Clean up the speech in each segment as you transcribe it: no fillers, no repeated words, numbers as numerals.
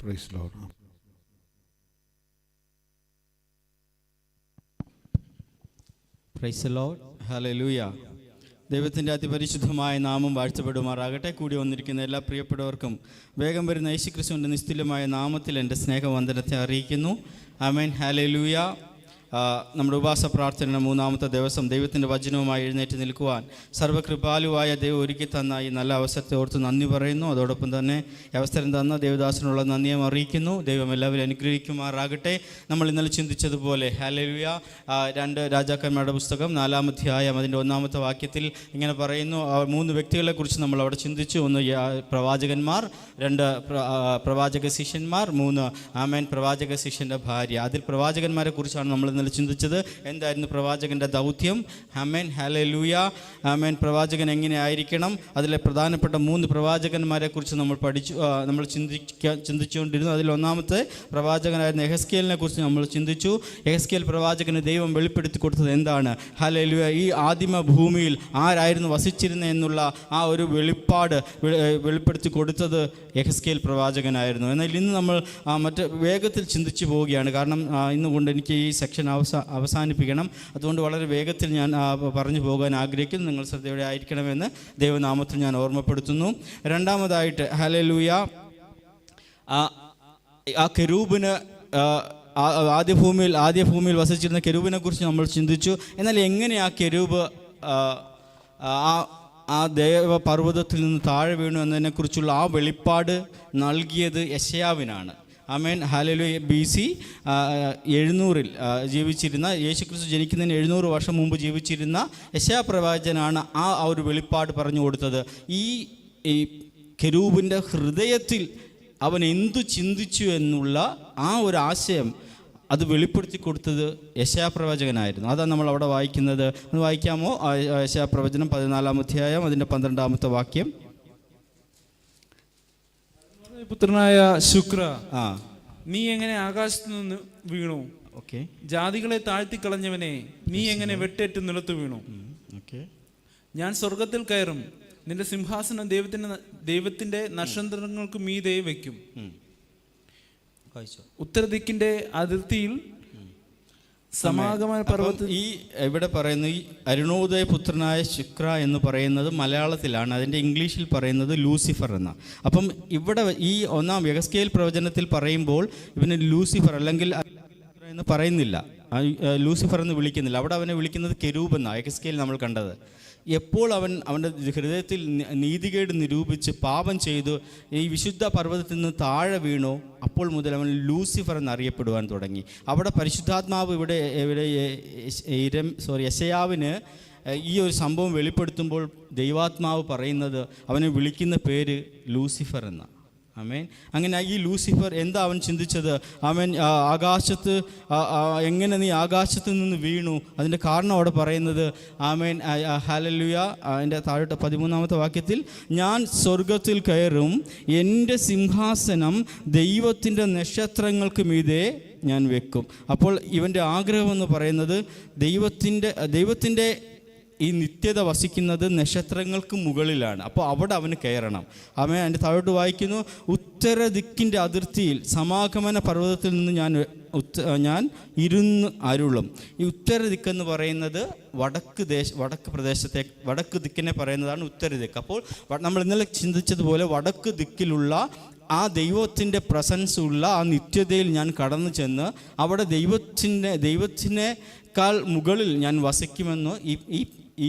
Price Lord. Praise Lord. Hallelujah. ദൈവത്തിൻ്റെ അതിപരിശുദ്ധമായ നാമം വാഴ്ത്തപ്പെടുമാറാകട്ടെ. കൂടി വന്നിരിക്കുന്ന എല്ലാ പ്രിയപ്പെട്ടവർക്കും വേഗം വരുന്ന യേശുക്രിസ്തുവിൻ്റെ നിസ്തുല്യമായ നാമത്തിൽ എൻ്റെ സ്നേഹവന്ദനത്തെ അറിയിക്കുന്നു. ആമേൻ. ഹല്ലേലൂയ. നമ്മുടെ ഉപവാസ പ്രാർത്ഥനയുടെ 3-ാമത്തെ ദിവസം ദൈവത്തിൻ്റെ വചനവുമായി എഴുന്നേറ്റ് നിൽക്കുവാൻ സർവ്വകൃപാലുവായ ദൈവം ഒരുക്കി തന്ന ഈ നല്ല അവസരത്തെ ഓർത്ത് നന്ദി പറയുന്നു. അതോടൊപ്പം തന്നെ അവസരം തന്ന ദേവദാസനുള്ള നന്ദിയും അറിയിക്കുന്നു. ദൈവം എല്ലാവരും അനുഗ്രഹിക്കുമാറാകട്ടെ. നമ്മൾ ഇന്നലെ ചിന്തിച്ചതുപോലെ ഹല്ലേലൂയ 2 രാജാക്കന്മാരുടെ പുസ്തകം 4-ാം അധ്യായം അതിൻ്റെ 1-ാമത്തെ വാക്യത്തിൽ ഇങ്ങനെ പറയുന്നു. 3 വ്യക്തികളെക്കുറിച്ച് നമ്മൾ അവിടെ ചിന്തിച്ചു. 1 പ്രവാചകന്മാർ, 2 പ്രവാചക ശിഷ്യന്മാർ, 3 ആമേൻ പ്രവാചക ശിഷ്യൻ്റെ ഭാര്യ. അതിൽ പ്രവാചകന്മാരെ കുറിച്ചാണ് നമ്മൾ ചിന്തിച്ചത്. എന്തായിരുന്നു പ്രവാചകന്റെ ദൗത്യം? ആമേൻ. ഹല്ലേലൂയ. ആമേൻ. പ്രവാചകൻ എങ്ങനെ ആയിരിക്കണം? അതിലെ പ്രധാനപ്പെട്ട 3 പ്രവാചകന്മാരെ കുറിച്ച് നമ്മൾ ചിന്തിച്ചുകൊണ്ടിരുന്നു. അതിൽ 1-ാമത്തെ പ്രവാചകനായിരുന്ന യെഹെസ്കേലിനെ കുറിച്ച് നമ്മൾ ചിന്തിച്ചു. യെഹെസ്കേൽ പ്രവാചകന് ദൈവം വെളിപ്പെടുത്തി കൊടുത്തത് എന്താണ്? ഹല്ലേലൂയ. ഈ ആദിമ ഭൂമിയിൽ ആരായിരുന്നു വസിച്ചിരുന്നത് എന്നുള്ള ആ ഒരു വെളിപ്പാട് വെളിപ്പെടുത്തി കൊടുത്തത് യെഹെസ്കേൽ പ്രവാചകനായിരുന്നു. എന്നാൽ ഇന്ന് നമ്മൾ മറ്റ് വേഗത്തിൽ ചിന്തിച്ചു പോവുകയാണ്. കാരണം ഇന്നുകൊണ്ട് എനിക്ക് ഈ സെക്ഷൻ അവസാനിപ്പിക്കണം. അതുകൊണ്ട് വളരെ വേഗത്തിൽ ഞാൻ പറഞ്ഞു പോകാൻ ആഗ്രഹിക്കുന്നു. നിങ്ങൾ ശ്രദ്ധയോടെ ആയിരിക്കണമെന്ന് ദൈവനാമത്തിൽ ഞാൻ ഓർമ്മപ്പെടുത്തുന്നു. രണ്ടാമതായിട്ട് ഹല്ലേലൂയ, ആ കെരൂബിന് ആദ്യ ഭൂമിയിൽ വസിച്ചിരുന്ന കെരൂബിനെ കുറിച്ച് നമ്മൾ ചിന്തിച്ചു. എന്നാൽ എങ്ങനെ ആ കെരൂബ് ആ ദേവപർവ്വതത്തിൽ നിന്ന് താഴെ വീണു എന്നതിനെക്കുറിച്ചുള്ള ആ വെളിപ്പാട് നൽകിയത് യെശയ്യാവിനാണ്. ആമേൻ. ഹല്ലേലൂയ. BC 700-ൽ ജീവിച്ചിരുന്ന, യേശുക്രിസ്തു ജനിക്കുന്നതിന് 700 വർഷം മുമ്പ് ജീവിച്ചിരുന്ന യെശയ്യാ പ്രവാചകനാണ് ആ ഒരു വെളിപ്പാട് പറഞ്ഞു കൊടുത്തത്. ഈ കെരൂബിൻ്റെ ഹൃദയത്തിൽ അവൻ എന്തു ചിന്തിച്ചു എന്നുള്ള ആ ഒരു ആശയം അത് വെളിപ്പെടുത്തി കൊടുത്തത് യെശയ്യാ പ്രവാചകനായിരുന്നു. അതാണ് നമ്മൾ അവിടെ വായിക്കുന്നത്. ഒന്ന് വായിക്കാമോ? യെശയ്യാ പ്രവചനം 14-ാം അധ്യായം അതിൻ്റെ 12-ാമത്തെ വാക്യം. പുത്രനായ ശുക്ര, നീ എങ്ങനെ ആകാശത്തു നിന്ന് വീണു? ജാതികളെ താഴ്ത്തിക്കളഞ്ഞവനെ, നീ എങ്ങനെ വെട്ടേറ്റ് നിലത്ത് വീണു? ഞാൻ സ്വർഗത്തിൽ കയറും, നിന്റെ സിംഹാസനം ദൈവത്തിന്റെ നക്ഷത്രങ്ങൾക്ക് മീതെ വയ്ക്കും. ഉത്തരദിക്കിന്റെ അതിർത്തിയിൽ സമാഗമന പർവ്വതത്തിൽ. ഈ ഇവിടെ പറയുന്ന ഈ അരുണോദയ പുത്രനായ ശുക്ര എന്ന് പറയുന്നത് മലയാളത്തിലാണ്. അതിൻ്റെ ഇംഗ്ലീഷിൽ പറയുന്നത് ലൂസിഫർ എന്ന. അപ്പം ഇവിടെ ഈ 1-ാം യെഹെസ്കേൽ പ്രവചനത്തിൽ പറയുമ്പോൾ ഇവന് ലൂസിഫർ അല്ലെങ്കിൽ എന്ന് പറയുന്നില്ല, ലൂസിഫർ എന്ന് വിളിക്കുന്നില്ല. അവിടെ അവനെ വിളിക്കുന്നത് കെരൂബ് എന്നാണ് യെഹെസ്കേൽ നമ്മൾ കണ്ടത്. എപ്പോൾ അവൻ്റെ ഹൃദയത്തിൽ നീതികേട് നിരൂപിച്ച് പാപം ചെയ്തു ഈ വിശുദ്ധ പർവ്വതത്തിൽ നിന്ന് താഴെ വീണു, അപ്പോൾ മുതൽ അവൻ ലൂസിഫർ എന്നറിയപ്പെടുവാൻ തുടങ്ങി. അവിടെ പരിശുദ്ധാത്മാവ് യെശയ്യാവിന് ഈ ഒരു സംഭവം വെളിപ്പെടുത്തുമ്പോൾ ദൈവാത്മാവ് പറയുന്നത് അവനെ വിളിക്കുന്ന പേര് ലൂസിഫർ എന്നാണ്. ആമേൻ. അങ്ങനെ ഈ ലൂസിഫർ എന്താ അവൻ ചിന്തിച്ചത്? അവൻ ആകാശത്ത് എങ്ങനെ നീ ആകാശത്ത് നിന്ന് വീണു? അതിൻ്റെ കാരണം അവിടെ പറയുന്നത് ആമേൻ. ഹല്ലേലൂയ. അതിൻ്റെ താഴോട്ട് 13-ാമത്തെ വാക്യത്തിൽ, ഞാൻ സ്വർഗത്തിൽ കയറും, എൻ്റെ സിംഹാസനം ദൈവത്തിൻ്റെ നക്ഷത്രങ്ങൾക്ക് മീതെ ഞാൻ വെക്കും. അപ്പോൾ ഇവൻ്റെ ആഗ്രഹം എന്ന് പറയുന്നത് ദൈവത്തിൻ്റെ ഈ നിത്യത വസിക്കുന്നത് നക്ഷത്രങ്ങൾക്ക് മുകളിലാണ്. അപ്പോൾ അവിടെ അവന് കയറണം. അവൻ അതിൻ്റെ താഴോട്ട് വായിക്കുന്നു, ഉത്തര ദിക്കിൻ്റെ അതിർത്തിയിൽ സമാഗമന പർവ്വതത്തിൽ നിന്ന് ഞാൻ ഇരുന്ന് അരുളും. ഈ ഉത്തര ദിക്കെന്ന് പറയുന്നത് വടക്ക് ദിക്കിനെ പറയുന്നതാണ് ഉത്തര ദിക്ക്. അപ്പോൾ നമ്മൾ ഇന്നലെ ചിന്തിച്ചതുപോലെ വടക്ക് ദിക്കിലുള്ള ആ ദൈവത്തിൻ്റെ പ്രസൻസ് ഉള്ള ആ നിത്യതയിൽ ഞാൻ കടന്നു ചെന്ന് അവിടെ ദൈവത്തിനേക്കാൾ മുകളിൽ ഞാൻ വസിക്കുമെന്ന്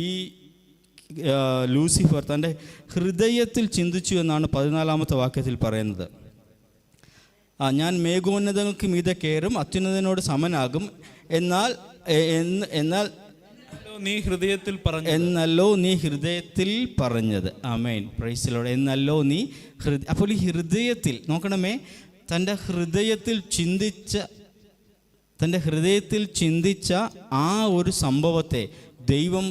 ഈ ലൂസിഫർ തൻ്റെ ഹൃദയത്തിൽ ചിന്തിച്ചു എന്നാണ് 14-ാമത്തെ വാക്യത്തിൽ പറയുന്നത്. ഞാൻ മേഘോന്നതങ്ങൾക്ക് മീതെ കയറും, അത്യുന്നതനോട് സമനാകും, എന്നാൽ നീ ഹൃദയത്തിൽ എന്നല്ലോ നീ ഹൃദയത്തിൽ പറഞ്ഞത്. ആമേൻ. Praise the Lord. എന്നല്ലോ നീ അപ്പോൾ ഈ ഹൃദയത്തിൽ നോക്കണമേ, തൻ്റെ ഹൃദയത്തിൽ ചിന്തിച്ച ആ ഒരു സംഭവത്തെ ദൈവം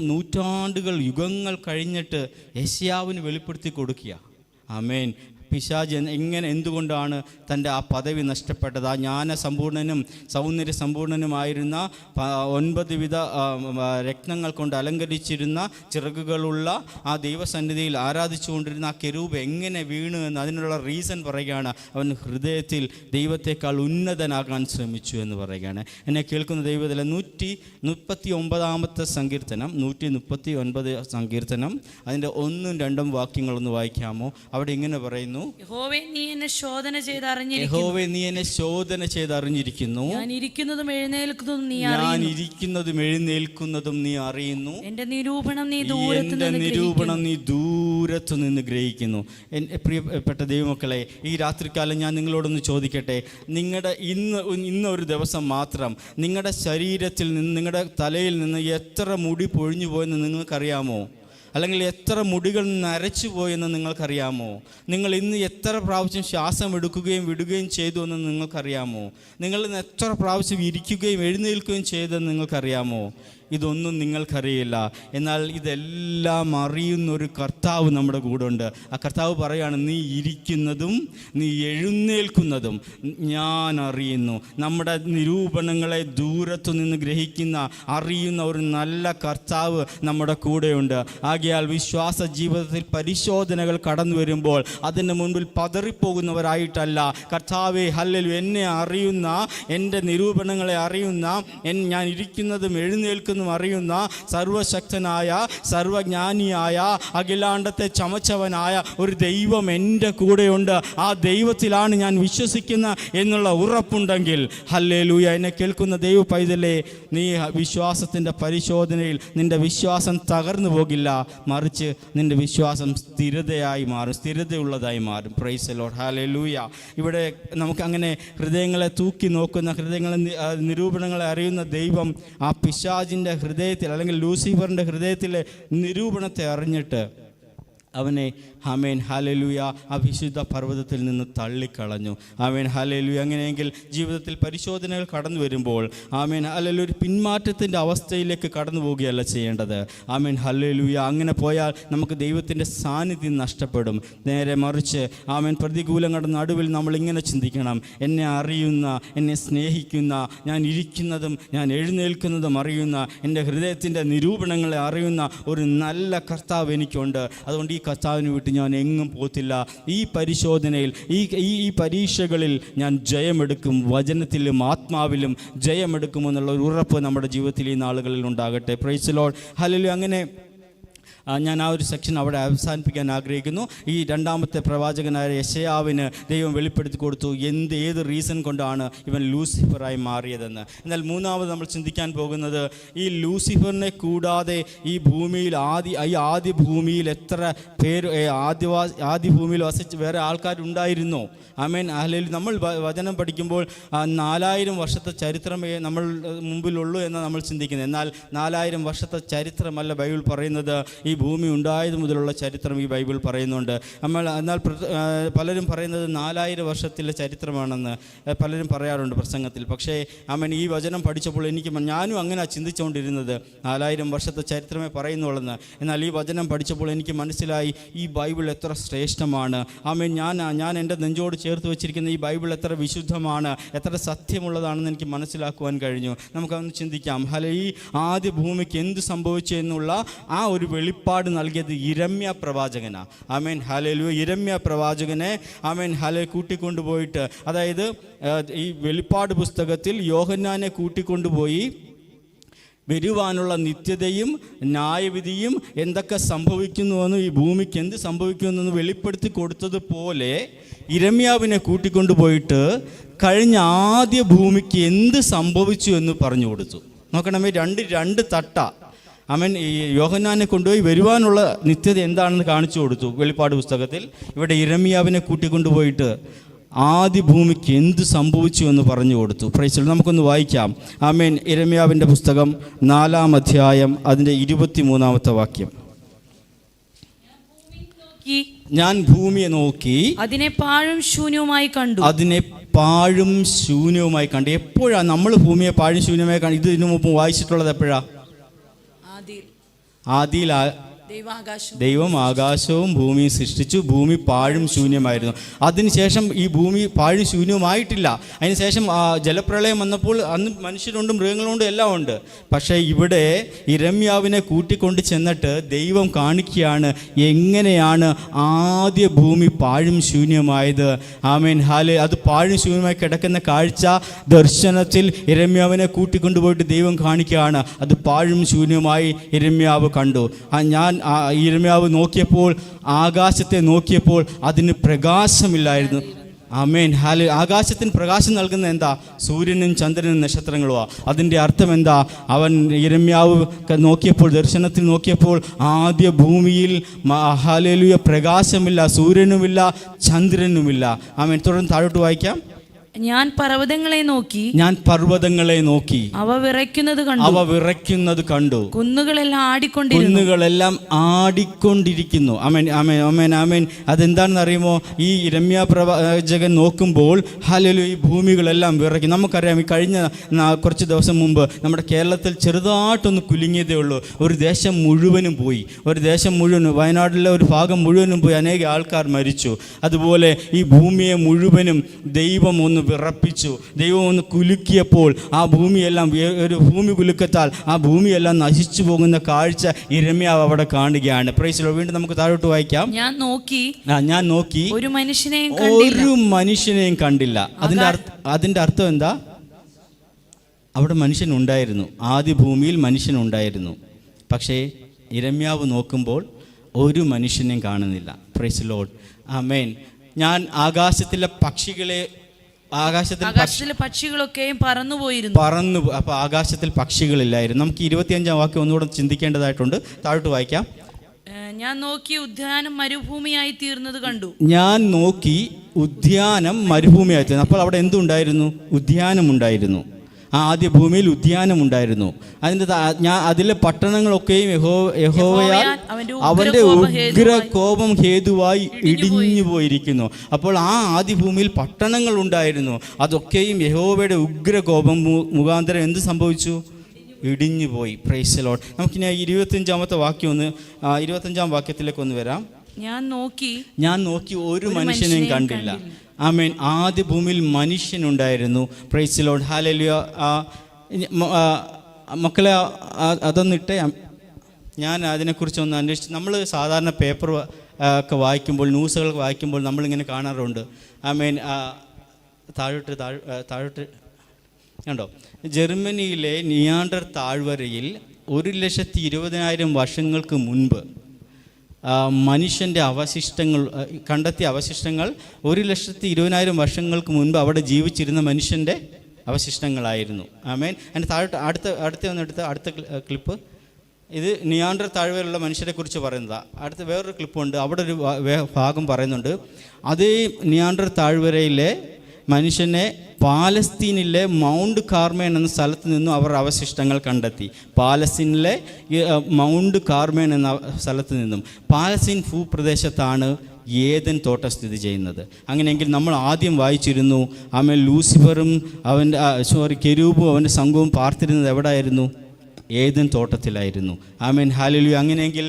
യുഗങ്ങൾ കഴിഞ്ഞിട്ട് യെശയ്യാവിന് വെളിപ്പെടുത്തി കൊടുക്കുക. ആമേൻ. പിശാച് എന്തുകൊണ്ടാണ് തൻ്റെ ആ പദവി നഷ്ടപ്പെട്ടത്? ആ ജ്ഞാന സമ്പൂർണനും സൗന്ദര്യ സമ്പൂർണനുമായിരുന്ന 9 വിധ രത്നങ്ങൾ കൊണ്ട് അലങ്കരിച്ചിരുന്ന ചിറകുകളുള്ള ആ ദൈവസന്നിധിയിൽ ആരാധിച്ചുകൊണ്ടിരുന്ന ആ കെരൂബ് എങ്ങനെ വീണു എന്ന് അതിനുള്ള റീസൺ പറയുകയാണ്. അവൻ ഹൃദയത്തിൽ ദൈവത്തെക്കാൾ ഉന്നതനാകാൻ ശ്രമിച്ചു എന്ന് പറയുകയാണ്. എന്നെ കേൾക്കുന്ന ദൈവത്തിലെ 139 സങ്കീർത്തനം 139 സങ്കീർത്തനം അതിൻ്റെ 1ഉം 2ഉം വാക്യങ്ങളൊന്ന് വായിക്കാമോ? അവിടെ ഇങ്ങനെ പറയുന്നു, യഹോവേ നീ എന്നെ ശോധന ചെയ്ത് അറിഞ്ഞിരിക്കുന്നു, ഞാൻ ഇരിക്കുന്നതും എഴുന്നേൽക്കുന്നതും നീ അറിയുന്നു, എന്റെ നിരൂപണം നീ ദൂരത്തു നിന്ന് ഗ്രഹിക്കുന്നു. പ്രിയപ്പെട്ട ദൈവമക്കളെ, ഈ രാത്രികാലം ഞാൻ നിങ്ങളോടൊന്ന് ചോദിക്കട്ടെ, നിങ്ങളുടെ ഇന്നൊരു ദിവസം മാത്രം നിങ്ങളുടെ ശരീരത്തിൽ നിന്ന്, നിങ്ങളുടെ തലയിൽ നിന്ന് എത്ര മുടി പൊഴിഞ്ഞു പോയെന്ന് നിങ്ങൾക്കറിയാമോ? അല്ലെങ്കിൽ എത്ര മുടികൾ നരച്ചു പോയെന്ന് നിങ്ങൾക്കറിയാമോ? നിങ്ങൾ ഇന്ന് എത്ര പ്രാവശ്യം ശ്വാസം എടുക്കുകയും വിടുകയും ചെയ്തു എന്ന് നിങ്ങൾക്കറിയാമോ? നിങ്ങൾ ഇന്ന് എത്ര പ്രാവശ്യം ഇരിക്കുകയും എഴുന്നേൽക്കുകയും ചെയ്തെന്ന് നിങ്ങൾക്കറിയാമോ? ഇതൊന്നും നിങ്ങൾക്കറിയില്ല. എന്നാൽ ഇതെല്ലാം അറിയുന്നൊരു കർത്താവ് നമ്മുടെ കൂടെ ഉണ്ട്. ആ കർത്താവ് പറയുകയാണ്, നീ ഇരിക്കുന്നതും നീ എഴുന്നേൽക്കുന്നതും ഞാൻ അറിയുന്നു. നമ്മുടെ നിരൂപണങ്ങളെ ദൂരത്തു നിന്ന് ഗ്രഹിക്കുന്ന അറിയുന്ന ഒരു നല്ല കർത്താവ് നമ്മുടെ കൂടെയുണ്ട്. ആകയാൽ വിശ്വാസ ജീവിതത്തിൽ പരിശോധനകൾ കടന്നു വരുമ്പോൾ അതിന് മുൻപിൽ പതറിപ്പോകുന്നവരായിട്ടല്ല, കർത്താവേ ഹല്ലേലൂയ, എന്നെ അറിയുന്ന, എൻ്റെ നിരൂപണങ്ങളെ അറിയുന്ന, ഞാൻ ഇരിക്കുന്നതും എഴുന്നേൽക്കുന്നതും അറിയുന്ന സർവശക്തനായ, സർവജ്ഞാനിയായ, അഖിലാണ്ടത്തെ ചമച്ചവനായ ഒരു ദൈവം എൻ്റെ കൂടെയുണ്ട്. ആ ദൈവത്തിലാണ് ഞാൻ വിശ്വസിക്കുന്ന എന്നുള്ള ഉറപ്പുണ്ടെങ്കിൽ, ഹല്ലേലൂയ, എന്നെ കേൾക്കുന്ന ദൈവ പൈതലേ, നീ വിശ്വാസത്തിൻ്റെ പരിശോധനയിൽ നിൻ്റെ വിശ്വാസം തകർന്നു പോകില്ല, മറിച്ച് നിൻ്റെ വിശ്വാസം സ്ഥിരതയുള്ളതായി മാറും. Price the Lord, hallelujah. ഇവിടെ നമുക്ക് അങ്ങനെ ഹൃദയങ്ങളെ തൂക്കി നോക്കുന്ന, ഹൃദയങ്ങളെ നിരൂപണങ്ങളെ അറിയുന്ന ദൈവം ആ പിശാചിൻ്റെ ഹൃദയത്തിൽ, അല്ലെങ്കിൽ ലൂസിഫറിൻ്റെ ഹൃദയത്തിലെ നിരൂപണത്തെ അറിഞ്ഞിട്ട് അവനെ ആമേൻ ഹല്ലേലൂയ ആ വിശുദ്ധ പർവ്വതത്തിൽ നിന്ന് തള്ളിക്കളഞ്ഞു. Amen hallelujah. അങ്ങനെയെങ്കിൽ ജീവിതത്തിൽ പരിശോധനകൾ കടന്നു വരുമ്പോൾ ആമേൻ ഹല്ലേലൂയ ഒരു പിന്മാറ്റത്തിൻ്റെ അവസ്ഥയിലേക്ക് കടന്നു പോവുകയല്ല ചെയ്യേണ്ടത്. Amen hallelujah. അങ്ങനെ പോയാൽ നമുക്ക് ദൈവത്തിൻ്റെ സാന്നിധ്യം നഷ്ടപ്പെടും. നേരെ മറിച്ച് ആമേൻ പ്രതികൂലങ്ങളുടെ നടുവിൽ നമ്മൾ ഇങ്ങനെ ചിന്തിക്കണം, എന്നെ അറിയുന്ന, എന്നെ സ്നേഹിക്കുന്ന, ഞാൻ ഇരിക്കുന്നതും ഞാൻ എഴുന്നേൽക്കുന്നതും അറിയുന്ന, എൻ്റെ ഹൃദയത്തിൻ്റെ നിരൂപണങ്ങളെ അറിയുന്ന ഒരു നല്ല കർത്താവ് എനിക്കുണ്ട്. അതുകൊണ്ട് ഈ കർത്താവിന് വിട്ട് ഞാൻ എങ്ങും പോത്തില്ല. ഈ പരിശോധനയിൽ, ഈ പരീക്ഷകളിൽ ഞാൻ ജയമെടുക്കും, വചനത്തിലും ആത്മാവിലും ജയമെടുക്കുമെന്നുള്ള ഒരു ഉറപ്പ് നമ്മുടെ ജീവിതത്തിൽ ഈ നാളുകളിൽ ഉണ്ടാകട്ടെ. Price the Lord, hallelujah. അങ്ങനെ ഞാൻ ആ ഒരു സെക്ഷൻ അവിടെ അവസാനിപ്പിക്കാൻ ആഗ്രഹിക്കുന്നു. ഈ രണ്ടാമത്തെ പ്രവാചകനായ യെശയ്യാവിന് ദൈവം വെളിപ്പെടുത്തി കൊടുത്തു ഏത് റീസൺ കൊണ്ടാണ് ഇവൻ ലൂസിഫറായി മാറിയതെന്ന്. എന്നാൽ മൂന്നാമത് നമ്മൾ ചിന്തിക്കാൻ പോകുന്നത്, ഈ ലൂസിഫറിനെ കൂടാതെ ഈ ഭൂമിയിൽ ആദ്യ ഭൂമിയിൽ എത്ര പേര് ആദ്യ ഭൂമിയിൽ വസിച്ച് വേറെ ആൾക്കാരുണ്ടായിരുന്നോ? Amen hallelujah. നമ്മൾ വചനം പഠിക്കുമ്പോൾ 4000 വർഷത്തെ ചരിത്രമേ നമ്മൾ മുമ്പിലുള്ളൂ എന്ന് നമ്മൾ ചിന്തിക്കുന്നത്. എന്നാൽ 4000 വർഷത്തെ ചരിത്രമല്ല ബൈബിൾ പറയുന്നത്, ഈ ഭൂമി ഉണ്ടായത് മുതലുള്ള ചരിത്രം ഈ ബൈബിൾ പറയുന്നുണ്ട്. എന്നാൽ പലരും പറയുന്നത് 4000 വർഷത്തിലെ ചരിത്രമാണെന്ന് പലരും പറയാറുണ്ട് പ്രസംഗത്തിൽ. പക്ഷേ ആമേൻ ഈ വചനം പഠിച്ചപ്പോൾ ഞാനും അങ്ങനെ ചിന്തിച്ചുകൊണ്ടിരുന്നത് 4000 വർഷത്തെ ചരിത്രമേ പറയുന്നുള്ളെന്ന്. എന്നാൽ ഈ വചനം പഠിച്ചപ്പോൾ എനിക്ക് മനസ്സിലായി ഈ ബൈബിൾ എത്ര ശ്രേഷ്ഠമാണ്. ആമേൻ ഞാൻ എൻ്റെ നെഞ്ചോട് ചേർത്ത് വെച്ചിരിക്കുന്ന ഈ ബൈബിൾ എത്ര വിശുദ്ധമാണ്, എത്ര സത്യമുള്ളതാണെന്ന് എനിക്ക് മനസ്സിലാക്കുവാൻ കഴിഞ്ഞു. നമുക്കതൊന്ന് ചിന്തിക്കാം. ഈ ആദ്യ ഭൂമിക്ക് എന്ത് സംഭവിച്ചു എന്നുള്ള ആ ഒരു വെളിപ്പാട് നൽകിയത് യിരെമ്യ പ്രവാചകനാണ്. Amen hallelujah. യിരെമ്യ പ്രവാചകനെ ആമേൻ കൂട്ടിക്കൊണ്ടുപോയിട്ട്, അതായത് ഈ വെളിപ്പാട് പുസ്തകത്തിൽ യോഹന്നാനെ കൂട്ടിക്കൊണ്ടുപോയി വരുവാനുള്ള നിത്യതയും ന്യായവിധിയും എന്തൊക്കെ സംഭവിക്കുന്നുവെന്നും ഈ ഭൂമിക്ക് എന്ത് സംഭവിക്കുമെന്ന് വെളിപ്പെടുത്തി കൊടുത്തതുപോലെ യിരെമ്യാവിനെ കൂട്ടിക്കൊണ്ടുപോയിട്ട് കഴിഞ്ഞ ആദ്യ ഭൂമിക്ക് എന്ത് സംഭവിച്ചു എന്ന് പറഞ്ഞു കൊടുത്തു. നോക്കണമേ, രണ്ട് തട്ട. ആമേൻ ഈ യോഹന്നാനെ കൊണ്ടുപോയി വരുവാനുള്ള നിത്യത എന്താണെന്ന് കാണിച്ചു കൊടുത്തു വെളിപ്പാട് പുസ്തകത്തിൽ. ഇവിടെ യിരെമ്യാവിനെ കൂട്ടിക്കൊണ്ടുപോയിട്ട് ആദ്യ ഭൂമിക്ക് എന്ത് സംഭവിച്ചു എന്ന് പറഞ്ഞു കൊടുത്തു. പ്രൈസ് നമുക്കൊന്ന് വായിക്കാം. ആമേൻ. യിരെമ്യാവിൻ്റെ പുസ്തകം 4-ാം അധ്യായം അതിൻ്റെ 23-ാമത്തെ വാക്യം. ഞാൻ ഭൂമിയെ നോക്കി അതിനെ പാഴും ശൂന്യവുമായി കണ്ടു. എപ്പോഴാണ് നമ്മൾ ഭൂമിയെ പാഴും ശൂന്യമായി കണ്ടു? ഇതിനു മുമ്പ് വായിച്ചിട്ടുള്ളത് എപ്പോഴാ? ആദിയിൽ ദൈവം ആകാശവും ഭൂമിയും സൃഷ്ടിച്ചു. ഭൂമി പാഴും ശൂന്യമായിരുന്നു. അതിനുശേഷം ഈ ഭൂമി പാഴും ശൂന്യമായിട്ടില്ല. അതിനുശേഷം ജലപ്രളയം വന്നപ്പോൾ അന്ന് മനുഷ്യരുണ്ട്, മൃഗങ്ങളുണ്ട്, എല്ലാം ഉണ്ട്. പക്ഷേ ഇവിടെ യിരെമ്യാവിനെ കൂട്ടിക്കൊണ്ട് ചെന്നിട്ട് ദൈവം കാണിക്കുകയാണ് എങ്ങനെയാണ് ആദ്യ ഭൂമി പാഴും ശൂന്യമായത്. ആമേൻ, ഹാലെ. അത് പാഴും ശൂന്യമായി കിടക്കുന്ന കാഴ്ച ദർശനത്തിൽ യിരെമ്യാവിനെ കൂട്ടിക്കൊണ്ടുപോയിട്ട് ദൈവം കാണിക്കുകയാണ്. അത് പാഴും ശൂന്യമായി യിരെമ്യാവ് കണ്ടു. യിരെമ്യാവ് നോക്കിയപ്പോൾ, ആകാശത്തെ നോക്കിയപ്പോൾ അതിന് പ്രകാശമില്ലായിരുന്നു. ആമേൻ, ഹാലെ. ആകാശത്തിന് പ്രകാശം നൽകുന്ന എന്താ? സൂര്യനും ചന്ദ്രനും നക്ഷത്രങ്ങളുമാണ്. അതിൻ്റെ അർത്ഥം എന്താ? അവൻ യിരെമ്യാവ് നോക്കിയപ്പോൾ, ദർശനത്തിൽ നോക്കിയപ്പോൾ ആദ്യ ഭൂമിയിൽ ഹല്ലേലൂയ പ്രകാശമില്ല, സൂര്യനുമില്ല, ചന്ദ്രനുമില്ല. ആമേൻ. തുടർന്ന് താഴോട്ട് വായിക്കാം. ഞാൻ പർവ്വതങ്ങളെ നോക്കി അവ വിറയ്ക്കുന്നത് കണ്ടു. കുന്നുകളെല്ലാം ആടിക്കൊണ്ടിരിക്കുന്നു. ആമേൻ, ആമേൻ, ആമേൻ, ആമേൻ. അതെന്താണെന്ന് അറിയുമോ? ഈ യിരെമ്യാ പ്രവാചകൻ നോക്കുമ്പോൾ ഹല്ലേലൂയ ഈ ഭൂമികളെല്ലാം വിറയ്ക്കും. നമുക്കറിയാം, ഈ കഴിഞ്ഞ കുറച്ച് ദിവസം മുമ്പ് നമ്മുടെ കേരളത്തിൽ ചെറുതായിട്ടൊന്ന് കുലുങ്ങിയതേ ഉള്ളൂ. ഒരു ദേശം മുഴുവനും പോയി. വയനാട്ടിലെ ഒരു ഭാഗം മുഴുവനും പോയി. അനേക ആൾക്കാർ മരിച്ചു. അതുപോലെ ഈ ഭൂമിയെ മുഴുവനും ദൈവം ഒന്ന് വിറപ്പിച്ചു. ദൈവം ഒന്ന് കുലുക്കിയപ്പോൾ ആ ഭൂമിയെല്ലാം, ഒരു ഭൂമി കുലുക്കത്താൽ ആ ഭൂമിയെല്ലാം നശിച്ചു പോകുന്ന കാഴ്ച യിരെമ്യാവ് അവിടെ കാണുകയാണ്. Price the Lord. വീണ്ടും നമുക്ക് താഴോട്ട് വായിക്കാം. ഞാൻ നോക്കി ഒരു മനുഷ്യനെയും കണ്ടില്ല. അതിൻ്റെ അർത്ഥം എന്താ? അവിടെ മനുഷ്യനുണ്ടായിരുന്നു. ആദ്യ ഭൂമിയിൽ മനുഷ്യനുണ്ടായിരുന്നു. പക്ഷേ യിരെമ്യാവ് നോക്കുമ്പോൾ ഒരു മനുഷ്യനെയും കാണുന്നില്ല. Praise the Lord. ആമേൻ. ഞാൻ ആകാശത്തിലെ പക്ഷികളൊക്കെയും പറന്നു. അപ്പോൾ ആകാശത്തിൽ പക്ഷികളില്ലായിരുന്നു. നമുക്ക് 25-ാം വാക്യം ഒന്നുകൂടെ ചിന്തിക്കേണ്ടതായിട്ടുണ്ട്. താഴോട്ട് വായിക്കാം. ഞാൻ നോക്കി ഉദ്യാനം മരുഭൂമിയായി തീർന്നത് കണ്ടു. അപ്പോൾ അവിടെ എന്തുണ്ടായിരുന്നു? ഉദ്യാനം ഉണ്ടായിരുന്നു. ആദ്യ ഭൂമിയിൽ ഉദ്യാനമുണ്ടായിരുന്നു. അതിലെ പട്ടണങ്ങളൊക്കെയും യഹോവയാൽ അവൻ്റെ ഉഗ്രകോപം ഹേതുവായി ഇടിഞ്ഞു പോയിരിക്കുന്നു. അപ്പോൾ ആ ആദ്യ ഭൂമിയിൽ പട്ടണങ്ങൾ ഉണ്ടായിരുന്നു. അതൊക്കെയും യഹോവയുടെ ഉഗ്രകോപം മുഖാന്തരം എന്ത് സംഭവിച്ചു? ഇടിഞ്ഞു പോയി. Price the Lord. നമുക്കിനി 25-ാമത്തെ വാക്യം 25-ാം വാക്യത്തിലേക്ക് ഒന്ന് വരാം. ഞാൻ നോക്കി ഒരു മനുഷ്യനെയും കണ്ടില്ല. ആമേൻ. ആദ്യ ഭൂമിയിൽ മനുഷ്യനുണ്ടായിരുന്നു. Praise the Lord. ഹല്ലേലൂയ. മക്കളെ അതൊന്നിട്ട് ഞാൻ അതിനെക്കുറിച്ചൊന്ന് അന്വേഷിച്ചു. നമ്മൾ സാധാരണ പേപ്പർ ഒക്കെ വായിക്കുമ്പോൾ, ന്യൂസുകൾ വായിക്കുമ്പോൾ നമ്മളിങ്ങനെ കാണാറുണ്ട്. ആമേൻ. താഴോട്ട് കണ്ടോ? ജർമ്മനിയിലെ നിയാണ്ടർ താഴ്വരയിൽ 1,20,000 വർഷങ്ങൾക്ക് മുൻപ് മനുഷ്യൻ്റെ കണ്ടെത്തിയ അവശിഷ്ടങ്ങൾ 1,20,000 വർഷങ്ങൾക്ക് മുൻപ് അവിടെ ജീവിച്ചിരുന്ന മനുഷ്യൻ്റെ അവശിഷ്ടങ്ങളായിരുന്നു. ആമേൻ. അതിൻ്റെ അടുത്ത ക്ലിപ്പ്. ഇത് നിയാണ്ടർ താഴ്വരയിലുള്ള മനുഷ്യരെ കുറിച്ച് പറയുന്നതാണ്. അടുത്ത വേറൊരു ക്ലിപ്പുണ്ട്. അവിടെ ഒരു ഭാഗം പറയുന്നുണ്ട്. അതേ നിയാണ്ടർ താഴ്വരയിലെ മനുഷ്യനെ പാലസ്തീനിലെ മൗണ്ട് കാർമേൻ എന്ന സ്ഥലത്ത് നിന്നും അവർ അവശിഷ്ടങ്ങൾ കണ്ടെത്തി. പാലസ്തീനിലെ മൗണ്ട് കാർമേൻ എന്ന സ്ഥലത്ത് നിന്നും. പാലസ്തീൻ ഭൂപ്രദേശത്താണ് ഏദൻ തോട്ടം സ്ഥിതി ചെയ്യുന്നത്. അങ്ങനെയെങ്കിൽ നമ്മൾ ആദ്യം വായിച്ചിരുന്നു, ലൂസിഫറും കെരൂബും അവൻ്റെ സംഘവും പാർത്തിരുന്നത് എവിടെയായിരുന്നു? ഏദൻ തോട്ടത്തിലായിരുന്നു. ആമേൻ. ഹല്ലേലൂയ. അങ്ങനെയെങ്കിൽ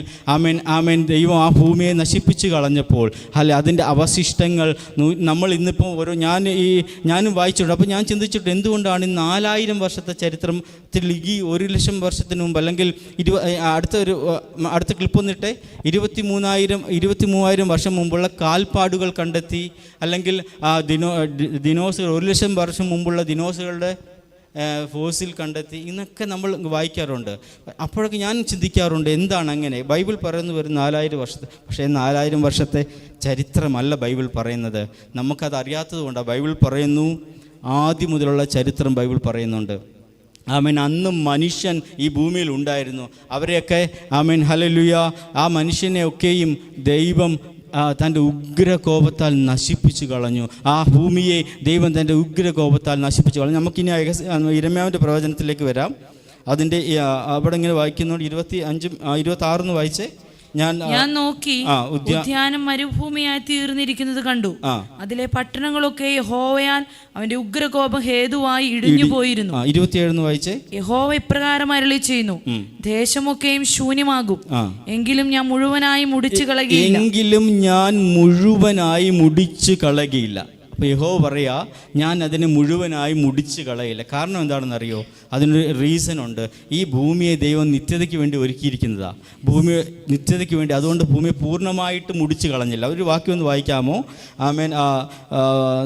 ആമേൻ ദൈവം ആ ഭൂമിയെ നശിപ്പിച്ച് കളഞ്ഞപ്പോൾ അതിൻ്റെ അവശിഷ്ടങ്ങൾ നമ്മൾ ഇന്നിപ്പോൾ ഞാനും വായിച്ചിട്ടുണ്ട്. അപ്പോൾ ഞാൻ ചിന്തിച്ചിട്ട് എന്തുകൊണ്ടാണ് 4000 വർഷത്തെ ചരിത്രത്തിൽ ഈ 1,00,000 വർഷത്തിന് മുമ്പ്, അല്ലെങ്കിൽ അടുത്ത ക്ലിപ്പൊന്നിട്ടെ 23,000 വർഷം മുമ്പുള്ള കാൽപ്പാടുകൾ കണ്ടെത്തി, അല്ലെങ്കിൽ ദിനോസുകൾ 1,00,000 വർഷം മുമ്പുള്ള ദിനോസുകളുടെ ഫോസിൽ കണ്ടെത്തി എന്നൊക്കെ നമ്മൾ വായിക്കാറുണ്ട്. അപ്പോഴൊക്കെ ഞാൻ ചിന്തിക്കാറുണ്ട്, എന്താണ് അങ്ങനെ? ബൈബിൾ പറയുന്നു വരും 4000 വർഷത്തെ. പക്ഷേ 4000 വർഷത്തെ ചരിത്രമല്ല ബൈബിൾ പറയുന്നത്. നമുക്കത് അറിയാത്തത് കൊണ്ടാണ്. ബൈബിൾ പറയുന്നു, ആദ്യം മുതലുള്ള ചരിത്രം ബൈബിൾ പറയുന്നുണ്ട്. ആമേൻ. അന്നും മനുഷ്യൻ ഈ ഭൂമിയിൽ ഉണ്ടായിരുന്നു. അവരെയൊക്കെ ഹല്ലേലൂയ, ആ മനുഷ്യനെയൊക്കെയും ദൈവം തൻ്റെ ഉഗ്രകോപത്താൽ നശിപ്പിച്ചു കളഞ്ഞു. ആ ഭൂമിയെ ദൈവം തൻ്റെ ഉഗ്രകോപത്താൽ നശിപ്പിച്ചു കളഞ്ഞു. നമുക്കിനി യിരെമ്യാവിൻ്റെ പ്രവചനത്തിലേക്ക് വരാം. അതിൻ്റെ അവിടെ ഇങ്ങനെ വായിക്കുന്നുണ്ട്. 25-26 വായിച്ചേ. ഞാൻ നോക്കി ഉദ്യാനം മരുഭൂമിയായി തീർന്നിരിക്കുന്നത് കണ്ടു. അതിലെ പട്ടണങ്ങളൊക്കെ യഹോവയാൽ അവന്റെ ഉഗ്രകോപം ഹേതുവായി ഇടിഞ്ഞു പോയിരുന്നു. 27 വായിച്ചേ. യഹോവ ഇപ്രകാരം അരുളി ചെയ്യുന്നു, ദേശമൊക്കെയും ശൂന്യമാകും, എങ്കിലും ഞാൻ മുഴുവനായി മുടിച്ചു കളയുകയില്ല. എങ്കിലും ഞാൻ മുഴുവനായി മുടിച്ചു കളയുകയില്ല. അപ്പോൾ യഹോവ പറയാ, ഞാൻ അതിനെ മുഴുവനായി മുടിച്ച് കളയില്ല. കാരണം എന്താണെന്നറിയോ? അതിനൊരു റീസൺ ഉണ്ട്. ഈ ഭൂമിയെ ദൈവം നിത്യതയ്ക്ക് വേണ്ടി ഒരുക്കിയിരിക്കുന്നതാണ്. ഭൂമി നിത്യതയ്ക്ക് വേണ്ടി. അതുകൊണ്ട് ഭൂമിയെ പൂർണ്ണമായിട്ട് മുടിച്ച് കളഞ്ഞില്ല. ഒരു വാക്യം ഒന്ന് വായിക്കാമോ? ആമേൻ.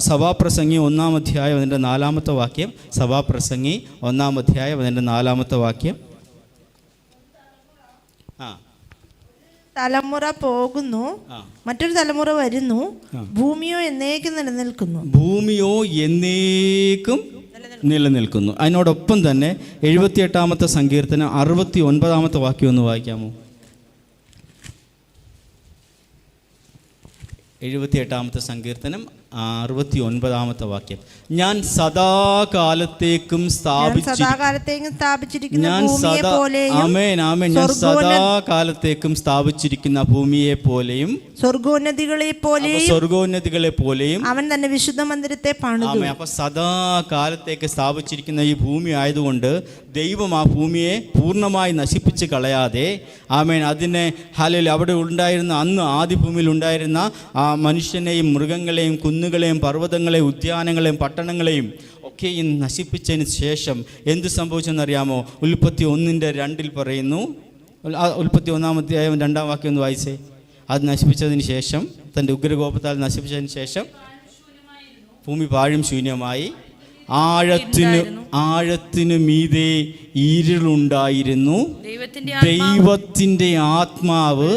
സഭാപ്രസംഗി 1-ാം അധ്യായം അതിൻ്റെ 4-ാമത്തെ വാക്യം. സഭാപ്രസംഗി 1-ാം അധ്യായം അതിൻ്റെ 4-ാമത്തെ വാക്യം. തലമുറ പോകുന്നു, മറ്റൊരു തലമുറ വരുന്നു, ഭൂമിയോ എന്നേക്കും നിലനിൽക്കുന്നു. ഭൂമിയോ എന്നേക്കും നിലനിൽക്കുന്നു. അതിനോടൊപ്പം തന്നെ 78-ാമത്തെ സങ്കീർത്തനം 69-ാമത്തെ വാക്യം ഒന്ന് വായിക്കാമോ? 78-ാമത്തെ സങ്കീർത്തനം 69-ാമത്തെ വാക്യം. ഞാൻ സദാകാലത്തേക്കും സ്ഥാപിച്ചിരിക്കുന്ന ഭൂമിയെ പോലെയും സ്വർഗോന്നതികളെ പോലെയും അവൻ തന്നെ വിശുദ്ധ മന്ദിരത്തെ പണിതു. അപ്പൊ സദാകാലത്തേക്ക് സ്ഥാപിച്ചിരിക്കുന്ന ഈ ഭൂമി ആയതുകൊണ്ട് ദൈവം ആ ഭൂമിയെ പൂർണ്ണമായി നശിപ്പിച്ച് കളയാതെ, ആമേൻ, അതിനെ ഹല്ലേലൂയ, അവിടെ ഉണ്ടായിരുന്ന അന്ന് ആദ്യ ഭൂമിയിൽ ഉണ്ടായിരുന്ന ആ മനുഷ്യനെയും മൃഗങ്ങളെയും കുന്നുകളെയും പർവ്വതങ്ങളെയും ഉദ്യാനങ്ങളെയും പട്ടണങ്ങളെയും ഒക്കെയും നശിപ്പിച്ചതിന് ശേഷം എന്ത് സംഭവിച്ചെന്നറിയാമോ? ഉൽപ്പത്തി 1:2 പറയുന്നു. ഉൽപ്പത്തി 1-ാം അധ്യായം 2-ാം വാക്യം ഒന്ന് വായിച്ചേ. അത് നശിപ്പിച്ചതിന് ശേഷം, തൻ്റെ ഉഗ്രകോപത്താൽ നശിപ്പിച്ചതിന് ശേഷം ഭൂമി പാഴും ശൂന്യമായി, ആഴത്തിനു മീതെ ഇരുളുണ്ടായിരുന്നു, ദൈവത്തിൻ്റെ ആത്മാവ്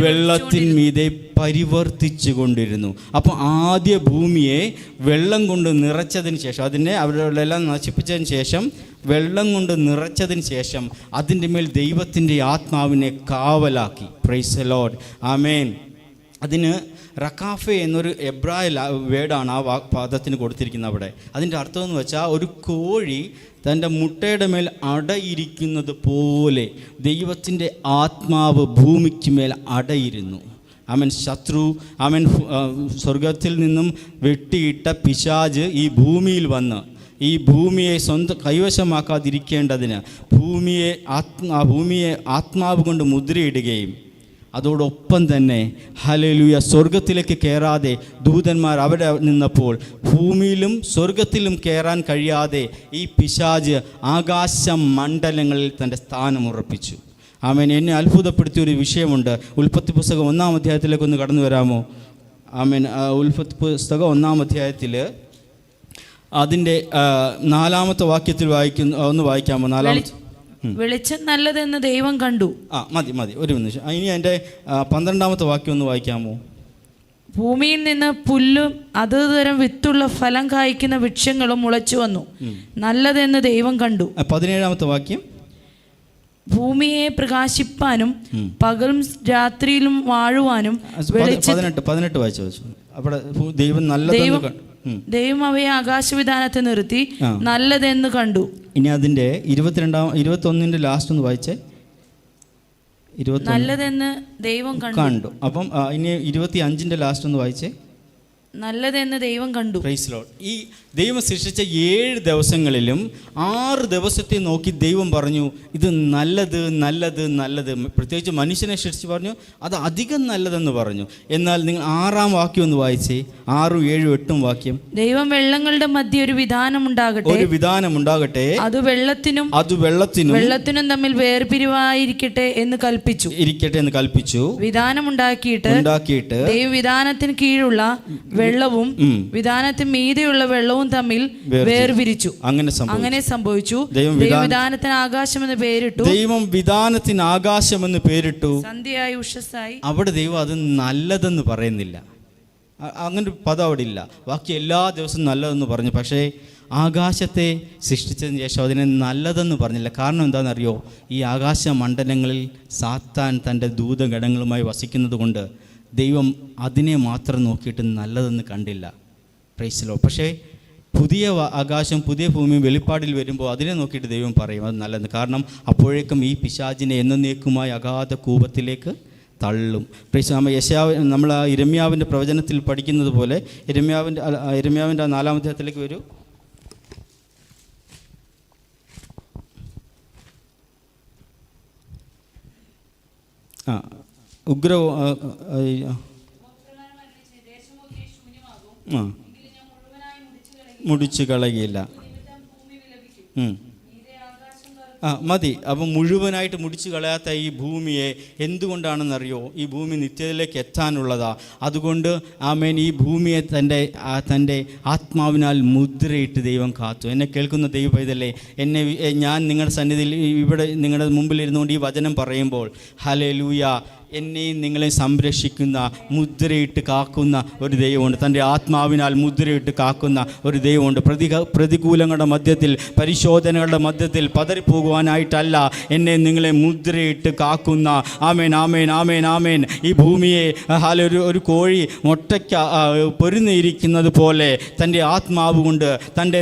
വെള്ളത്തിന്മീതെ പരിവർത്തിച്ചു കൊണ്ടിരുന്നു. അപ്പോൾ ആദ്യ ഭൂമിയെ വെള്ളം കൊണ്ട് നിറച്ചതിന് ശേഷം, അതിനെ അവരുടെ എല്ലാം നശിപ്പിച്ചതിന് ശേഷം, വെള്ളം കൊണ്ട് നിറച്ചതിന് ശേഷം അതിൻ്റെ മേൽ ദൈവത്തിൻ്റെ ആത്മാവിനെ കാവലാക്കി. Praise the Lord. ആമേൻ. അതിന് റക്കാഫെ എന്നൊരു എബ്രായ വേർഡാണ് ആ പദത്തിന് കൊടുത്തിരിക്കുന്നത് അവിടെ. അതിൻ്റെ അർത്ഥം എന്ന് വെച്ചാൽ, ഒരു കോഴി തൻ്റെ മുട്ടയുടെ മേൽ അടയിരിക്കുന്നത് പോലെ ദൈവത്തിൻ്റെ ആത്മാവ് ഭൂമിക്ക് മേൽ അടയിരുന്നു. അവൻ ശത്രു, അവൻ സ്വർഗത്തിൽ നിന്നും വെട്ടിയിട്ട പിശാച് ഈ ഭൂമിയിൽ വന്ന് ഈ ഭൂമിയെ സ്വന്തം കൈവശമാക്കാതിരിക്കേണ്ടതിന് ഭൂമിയെ ആത്മാവ് കൊണ്ട് മുദ്രയിടുകയും, അതോടൊപ്പം തന്നെ ഹല്ലേലൂയ, സ്വർഗത്തിലേക്ക് കയറാതെ ദൂതന്മാർ അവിടെ നിന്നപ്പോൾ ഭൂമിയിലും സ്വർഗത്തിലും കയറാൻ കഴിയാതെ ഈ പിശാച് ആകാശ മണ്ഡലങ്ങളിൽ തൻ്റെ സ്ഥാനം ഉറപ്പിച്ചു. ആമേൻ. എന്നെ അത്ഭുതപ്പെടുത്തിയൊരു വിഷയമുണ്ട്. ഉൽപ്പത്തി പുസ്തകം 1-ാം അധ്യായത്തിലേക്ക് ഒന്ന് കടന്നു വരാമോ? ആമേൻ. ഉൽപ്പത്തി പുസ്തകം 1-ാം അധ്യായത്തിൽ അതിൻ്റെ 4-ാമത്തെ വാക്യത്തിൽ ഒന്ന് വായിക്കാമോ? 4-ാമത്തെ. വെളിച്ചം നല്ലതെന്ന് ദൈവം കണ്ടു. മതി ഒരു നിമിഷം. ഇനി എൻ്റെ 12-ാമത്തെ വാക്യം ഒന്ന് വായിക്കാമോ? ഭൂമിയിൽ നിന്ന് പുല്ലും അതുതരം വിത്തുള്ള ഫലം കായ്ക്കുന്ന വൃക്ഷങ്ങളും മുളച്ചു വന്നു, നല്ലതെന്ന് ദൈവം കണ്ടു. 17-ാമത്തെ വാക്യം. ഭൂമിയെ പ്രകാശിപ്പാനും പകലും രാത്രിയിലും വാഴുവാനും 18 വായിച്ചു. അവിടെ ദൈവം നല്ലതെന്ന് കണ്ടു. ദൈവം അവയെ ആകാശവിധാനത്തെ നിർത്തി നല്ലതെന്ന് കണ്ടു. ഇനി അതിൻ്റെ 21 ലാസ്റ്റ് ഒന്ന് വായിച്ചേ. നല്ലതെന്ന് ദൈവം കണ്ടു. അപ്പം ഇനി 25 ലാസ്റ്റ് ഒന്ന് വായിച്ചേ. നല്ലതെന്ന് ദൈവം കണ്ടു. Praise Lord. ഈ ദൈവം സൃഷ്ടിച്ച 7 ദിവസങ്ങളിലും 6 ദിവസത്തെ നോക്കി ദൈവം പറഞ്ഞു, ഇത് നല്ലത് നല്ലത് നല്ലത്. പ്രത്യേകിച്ച് മനുഷ്യനെ സൃഷ്ടിച്ച് പറഞ്ഞു അത് അധികം നല്ലതെന്ന് പറഞ്ഞു. എന്നാൽ നിങ്ങൾ 6-ാം വാക്യം ഒന്ന് വായിച്ചേ. 6, 7, 8 വാക്യം. ദൈവം വെള്ളങ്ങളുടെ മധ്യ ഒരു വിധാനം ഉണ്ടാകട്ടെ, അത് വെള്ളത്തിനും തമ്മിൽ വേർപിരിവായിരിക്കട്ടെ എന്ന് കൽപ്പിച്ചു. വിധാനമുണ്ടാക്കിയിട്ട് ദൈവം വിധാനത്തിന് കീഴുള്ള വെള്ളവും വിധാനത്തിന് മീതെയുള്ള വെള്ളവും തമ്മിൽ വേർപിരിച്ചു. അങ്ങനെ സംഭവിച്ചു. വിധാനത്തിന് ആകാശമെന്ന് പേരിട്ടു. സന്ധ്യയായി ഉഷസ്സായി. അവിടെ ദൈവം അത് നല്ലതെന്ന് പറയുന്നില്ല. അങ്ങനെ ഒരു പദം അവിടെ ഇല്ല. ബാക്കി എല്ലാ ദിവസവും നല്ലതെന്ന് പറഞ്ഞു. പക്ഷേ ആകാശത്തെ സൃഷ്ടിച്ചതിന് ശേഷം അതിനെ നല്ലതെന്ന് പറഞ്ഞില്ല. കാരണം എന്താണെന്നറിയോ? ഈ ആകാശ മണ്ഡലങ്ങളിൽ സാത്താൻ തൻ്റെ ദൂതഗണങ്ങളുമായി വസിക്കുന്നത് കൊണ്ട് ദൈവം അതിനെ മാത്രം നോക്കിയിട്ട് നല്ലതെന്ന് കണ്ടില്ല. Price the Lord. പക്ഷേ പുതിയ ആകാശം പുതിയ ഭൂമിയും വെളിപ്പാടിൽ വരുമ്പോൾ അതിനെ നോക്കിയിട്ട് ദൈവം പറയും അത് നല്ലത്. കാരണം അപ്പോഴേക്കും ഈ പിശാചിനെ എന്നേക്കുമായി അഗാധ കൂപത്തിലേക്ക് തള്ളും. നമ്മൾ ആ യിരെമ്യാവിൻ്റെ പ്രവചനത്തിൽ പഠിക്കുന്നത് പോലെ യിരെമ്യാവിൻ്റെ ആ 4-ാം അധ്യായത്തിലേക്ക് വരൂ. മുടിച്ചു കളയുകയില്ല. മതി. അപ്പം മുഴുവനായിട്ട് മുടിച്ചു കളയാത്ത ഈ ഭൂമിയെ എന്തുകൊണ്ടാണെന്നറിയോ? ഈ ഭൂമി നിത്യതയിലേക്ക് എത്താനുള്ളതാ. അതുകൊണ്ട് ആമേൻ ഈ ഭൂമിയെ തൻ്റെ ആത്മാവിനാൽ മുദ്രയിട്ട് ദൈവം കാത്തു. എന്നെ കേൾക്കുന്ന ദൈവ പൈതലേ, ഞാൻ നിങ്ങളുടെ സന്നിധിയിൽ ഇവിടെ നിങ്ങളുടെ മുമ്പിൽ ഇരുന്നുകൊണ്ട് ഈ വചനം പറയുമ്പോൾ ഹല്ലേലൂയ, എന്നെയും നിങ്ങളെ സംരക്ഷിക്കുന്ന, മുദ്രയിട്ട് കാക്കുന്ന ഒരു ദൈവമുണ്ട്. തൻ്റെ ആത്മാവിനാൽ മുദ്രയിട്ട് കാക്കുന്ന ഒരു ദൈവമുണ്ട്. പ്രതികൂലങ്ങളുടെ മധ്യത്തിൽ, പരിശോധനകളുടെ മധ്യത്തിൽ പതറിപ്പോകുവാനായിട്ടല്ല എന്നെ നിങ്ങളെ മുദ്രയിട്ട് കാക്കുന്ന. ആമേൻ, ആമേൻ, ആമേൻ, ആമേൻ. ഈ ഭൂമിയെ ഒരു കോഴി മുട്ടയ്ക്ക് പൊരുന്നിരിക്കുന്നത് പോലെ തൻ്റെ ആത്മാവ് കൊണ്ട്, തൻ്റെ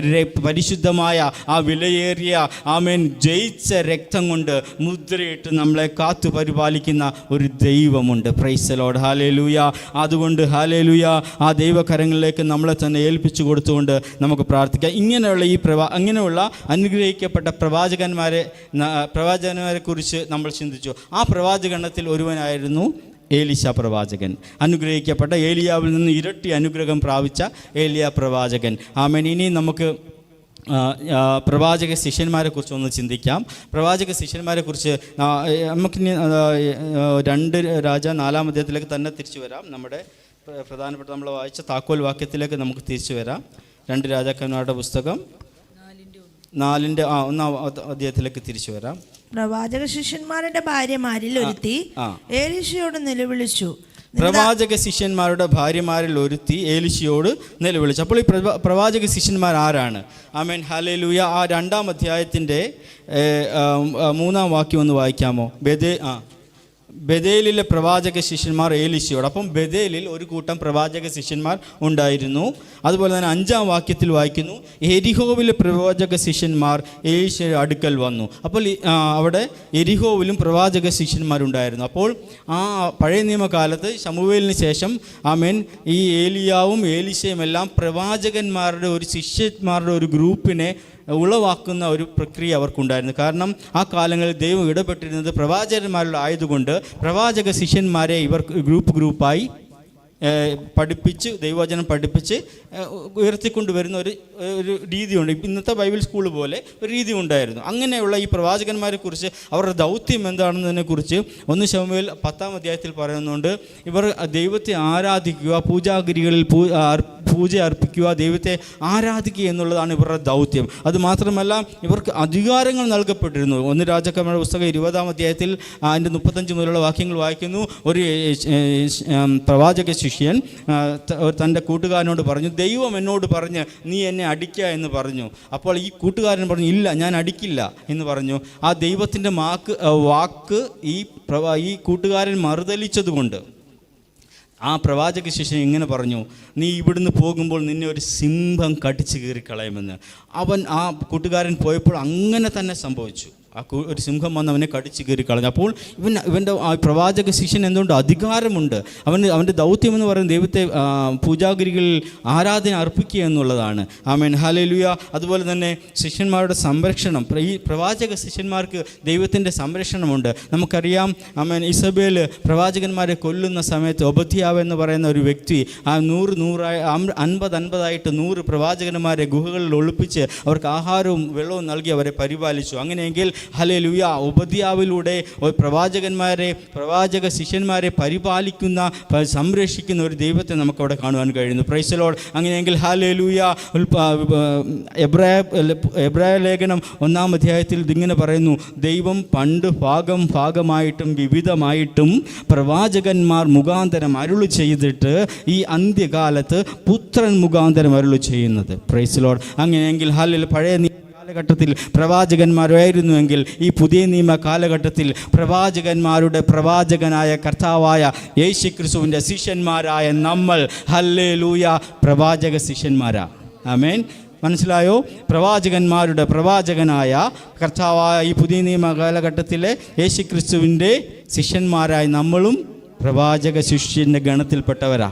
പരിശുദ്ധമായ ആ വിലയേറിയ ആമേൻ ജയിച്ച രക്തം കൊണ്ട് മുദ്രയിട്ട് നമ്മളെ കാത്തു പരിപാലിക്കുന്ന ഒരു ദൈവമുണ്ട്. Price the Lord. ഹല്ലേലൂയ. അതുകൊണ്ട് ഹല്ലേലൂയ, ആ ദൈവകരങ്ങളിലേക്ക് നമ്മളെ തന്നെ ഏൽപ്പിച്ചു കൊടുത്തുകൊണ്ട് നമുക്ക് പ്രാർത്ഥിക്കാം. ഇങ്ങനെയുള്ള അങ്ങനെയുള്ള അനുഗ്രഹിക്കപ്പെട്ട പ്രവാചകന്മാരെ കുറിച്ച് നമ്മൾ ചിന്തിച്ചു. ആ പ്രവാചകണത്തിൽ ഒരുവനായിരുന്നു ഏലീശ പ്രവാചകൻ. അനുഗ്രഹിക്കപ്പെട്ട ഏലിയാവിൽ നിന്ന് ഇരട്ടി അനുഗ്രഹം പ്രാപിച്ച ഏലിയ പ്രവാചകൻ. ആമേൻ. ഇനി നമുക്ക് പ്രവാചക ശിഷ്യന്മാരെ കുറിച്ച് ഒന്ന് ചിന്തിക്കാം. പ്രവാചക ശിഷ്യന്മാരെ കുറിച്ച് നമുക്കിനി 2 രാജ 4-ാം അധ്യായത്തിലേക്ക് തന്നെ തിരിച്ചു വരാം. നമ്മുടെ പ്രധാനപ്പെട്ട നമ്മൾ വായിച്ച താക്കോൽ വാക്യത്തിലേക്ക് നമുക്ക് തിരിച്ചു വരാം. 2 രാജാക്കന്മാരുടെ പുസ്തകം 4-ന്റെ 1-ാം അധ്യായത്തിലേക്ക് തിരിച്ചു വരാം. പ്രവാചക ശിഷ്യന്മാരുടെ ഭാര്യമാരിൽ ഒരുത്തി ഏലീശയോട് നിലവിളിച്ചു. പ്രവാചക ശിഷ്യന്മാരുടെ ഭാര്യമാരിൽ ഒരുത്തി ഏലീശയോട് നിലവിളിച്ചു. അപ്പോൾ ഈ പ്രവാചക ശിഷ്യന്മാർ ആരാണ്? ആമേൻ, ഹല്ലേലൂയ. ആ 2-ാം അധ്യായത്തിൻ്റെ 3-ാം വാക്യം ഒന്ന് വായിക്കാമോ? ബഥേലിലെ പ്രവാചക ശിഷ്യന്മാർ ഏലീശയോട്. അപ്പം ബഥേലിൽ ഒരു കൂട്ടം പ്രവാചക ശിഷ്യന്മാർ ഉണ്ടായിരുന്നു. അതുപോലെ തന്നെ 5-ാം വാക്യത്തിൽ വായിക്കുന്നു, എരിഹോവിലെ പ്രവാചക ശിഷ്യന്മാർ ഏലീശയുടെ അടുക്കൽ വന്നു. അപ്പോൾ അവിടെ എരിഹോവിലും പ്രവാചക ശിഷ്യന്മാരുണ്ടായിരുന്നു. അപ്പോൾ ആ പഴയ നിയമകാലത്ത് ശമൂവേലിന് ശേഷം ആമേൻ ഈ ഏലിയാവും ഏലീശയും എല്ലാം പ്രവാചകന്മാരുടെ ശിഷ്യന്മാരുടെ ഒരു ഗ്രൂപ്പിനെ ഉളവാക്കുന്ന ഒരു പ്രക്രിയ അവർക്കുണ്ടായിരുന്നു. കാരണം ആ കാലങ്ങളിൽ ദൈവം ഇടപെട്ടിരുന്നത് പ്രവാചകന്മാരിൽ ആയതുകൊണ്ട് പ്രവാചക ശിഷ്യന്മാരെ ഇവർ ഗ്രൂപ്പായി പഠിപ്പിച്ച്, ദൈവവചനം പഠിപ്പിച്ച് ഉയർത്തിക്കൊണ്ടുവരുന്ന ഒരു രീതിയുണ്ട്. ഇന്നത്തെ ബൈബിൾ സ്കൂൾ പോലെ ഒരു രീതി ഉണ്ടായിരുന്നു. അങ്ങനെയുള്ള ഈ പ്രവാചകന്മാരെ കുറിച്ച് അവരുടെ ദൗത്യം എന്താണെന്നതിനെക്കുറിച്ച് 1 ശമൂവേൽ 10-ാം അധ്യായത്തിൽ പറയുന്നുണ്ട്. ഇവർ ദൈവത്തെ ആരാധിക്കുക, പൂജാഗിരികളിൽ പൂജ അർപ്പിക്കുക, ദൈവത്തെ ആരാധിക്കുക എന്നുള്ളതാണ് ഇവരുടെ ദൗത്യം. അതുമാത്രമല്ല ഇവർക്ക് അധികാരങ്ങൾ നൽകപ്പെട്ടിരുന്നു. 1 രാജാക്കന്മാരുടെ പുസ്തകം 20-ാം അധ്യായത്തിൽ അതിൻ്റെ 35 മുതലുള്ള വാക്യങ്ങൾ വായിക്കുന്നു. ഒരു പ്രവാചക ശിഷ്യൻ തൻ്റെ കൂട്ടുകാരനോട് പറഞ്ഞു, ദൈവം എന്നോട് പറഞ്ഞ് നീ എന്നെ അടിക്കുക എന്ന് പറഞ്ഞു. അപ്പോൾ ഈ കൂട്ടുകാരൻ പറഞ്ഞു, ഇല്ല, ഞാൻ അടിക്കില്ല എന്ന് പറഞ്ഞു. ആ ദൈവത്തിൻ്റെ വാക്ക് ഈ കൂട്ടുകാരൻ മറുതലിച്ചതുകൊണ്ട് ആ പ്രവാചക ശിഷ്യൻ ഇങ്ങനെ പറഞ്ഞു, നീ ഇവിടുന്ന് പോകുമ്പോൾ നിന്നെ ഒരു സിംഹം കടിച്ചു കീറിക്കളയുമെന്ന്. ആ കൂട്ടുകാരൻ പോയപ്പോൾ അങ്ങനെ തന്നെ സംഭവിച്ചു. ഒരു സിംഹം വന്ന് അവനെ കടിച്ചു കീറി കളഞ്ഞു. അപ്പോൾ ഇവൻ്റെ ആ പ്രവാചക ശിഷ്യൻ എന്തുകൊണ്ട് അധികാരമുണ്ട്. അവൻ്റെ ദൗത്യം എന്ന് പറയുന്നത് ദൈവത്തെ പൂജാഗിരികളിൽ ആരാധന അർപ്പിക്കുക എന്നുള്ളതാണ്. ആമേൻ, ഹല്ലേലൂയ. അതുപോലെ തന്നെ ശിഷ്യന്മാരുടെ സംരക്ഷണം, ഈ പ്രവാചക ശിഷ്യന്മാർക്ക് ദൈവത്തിൻ്റെ സംരക്ഷണമുണ്ട്. നമുക്കറിയാം, ആമേൻ, ഇസബേൽ പ്രവാചകന്മാരെ കൊല്ലുന്ന സമയത്ത് ഒബദ്യാവ് എന്ന് പറയുന്ന ഒരു വ്യക്തി 50-50 പ്രവാചകന്മാരെ ഗുഹകളിൽ ഒളിപ്പിച്ച് അവർക്ക് ആഹാരവും വെള്ളവും നൽകി അവരെ പരിപാലിച്ചു. അങ്ങനെയെങ്കിൽ ഹല്ലേലൂയ, ഒബദ്യാവിലൂടെ പ്രവാചക ശിഷ്യന്മാരെ പരിപാലിക്കുന്ന, സംരക്ഷിക്കുന്ന ഒരു ദൈവത്തെ നമുക്കവിടെ കാണുവാൻ കഴിയുന്നു. Price the Lord. അങ്ങനെയെങ്കിൽ ഹല്ലേലൂയ, എബ്രായ ലേഖനം 1-ാം അധ്യായത്തിൽ ഇതിങ്ങനെ പറയുന്നു, ദൈവം പണ്ട് ഭാഗമായിട്ടും വിവിധമായിട്ടും പ്രവാചകന്മാർ മുഖാന്തരം അരുളി ചെയ്തിട്ട് ഈ അന്ത്യകാലത്ത് പുത്രൻ മുഖാന്തരം അരുളി ചെയ്യുന്നത്. Price the Lord. അങ്ങനെയെങ്കിൽ ഹല്ലേലൂയ, പഴയ കാലഘട്ടത്തിൽ പ്രവാചകന്മാരായിരുന്നുവെങ്കിൽ ഈ പുതിയ നിയമ കാലഘട്ടത്തിൽ പ്രവാചകന്മാരുടെ പ്രവാചകനായ കർത്താവായ യേശുക്രിസ്തുവിൻ്റെ ശിഷ്യന്മാരായ നമ്മൾ ഹല്ലേലൂയ പ്രവാചക ശിഷ്യന്മാരാ. ആമേൻ. മനസ്സിലായോ? പ്രവാചകന്മാരുടെ പ്രവാചകനായ കർത്താവായ ഈ പുതിയ നിയമ കാലഘട്ടത്തിലെ യേശുക്രിസ്തുവിൻ്റെ ശിഷ്യന്മാരായ നമ്മളും പ്രവാചക ശിഷ്യൻ്റെ ഗണത്തിൽപ്പെട്ടവരാ.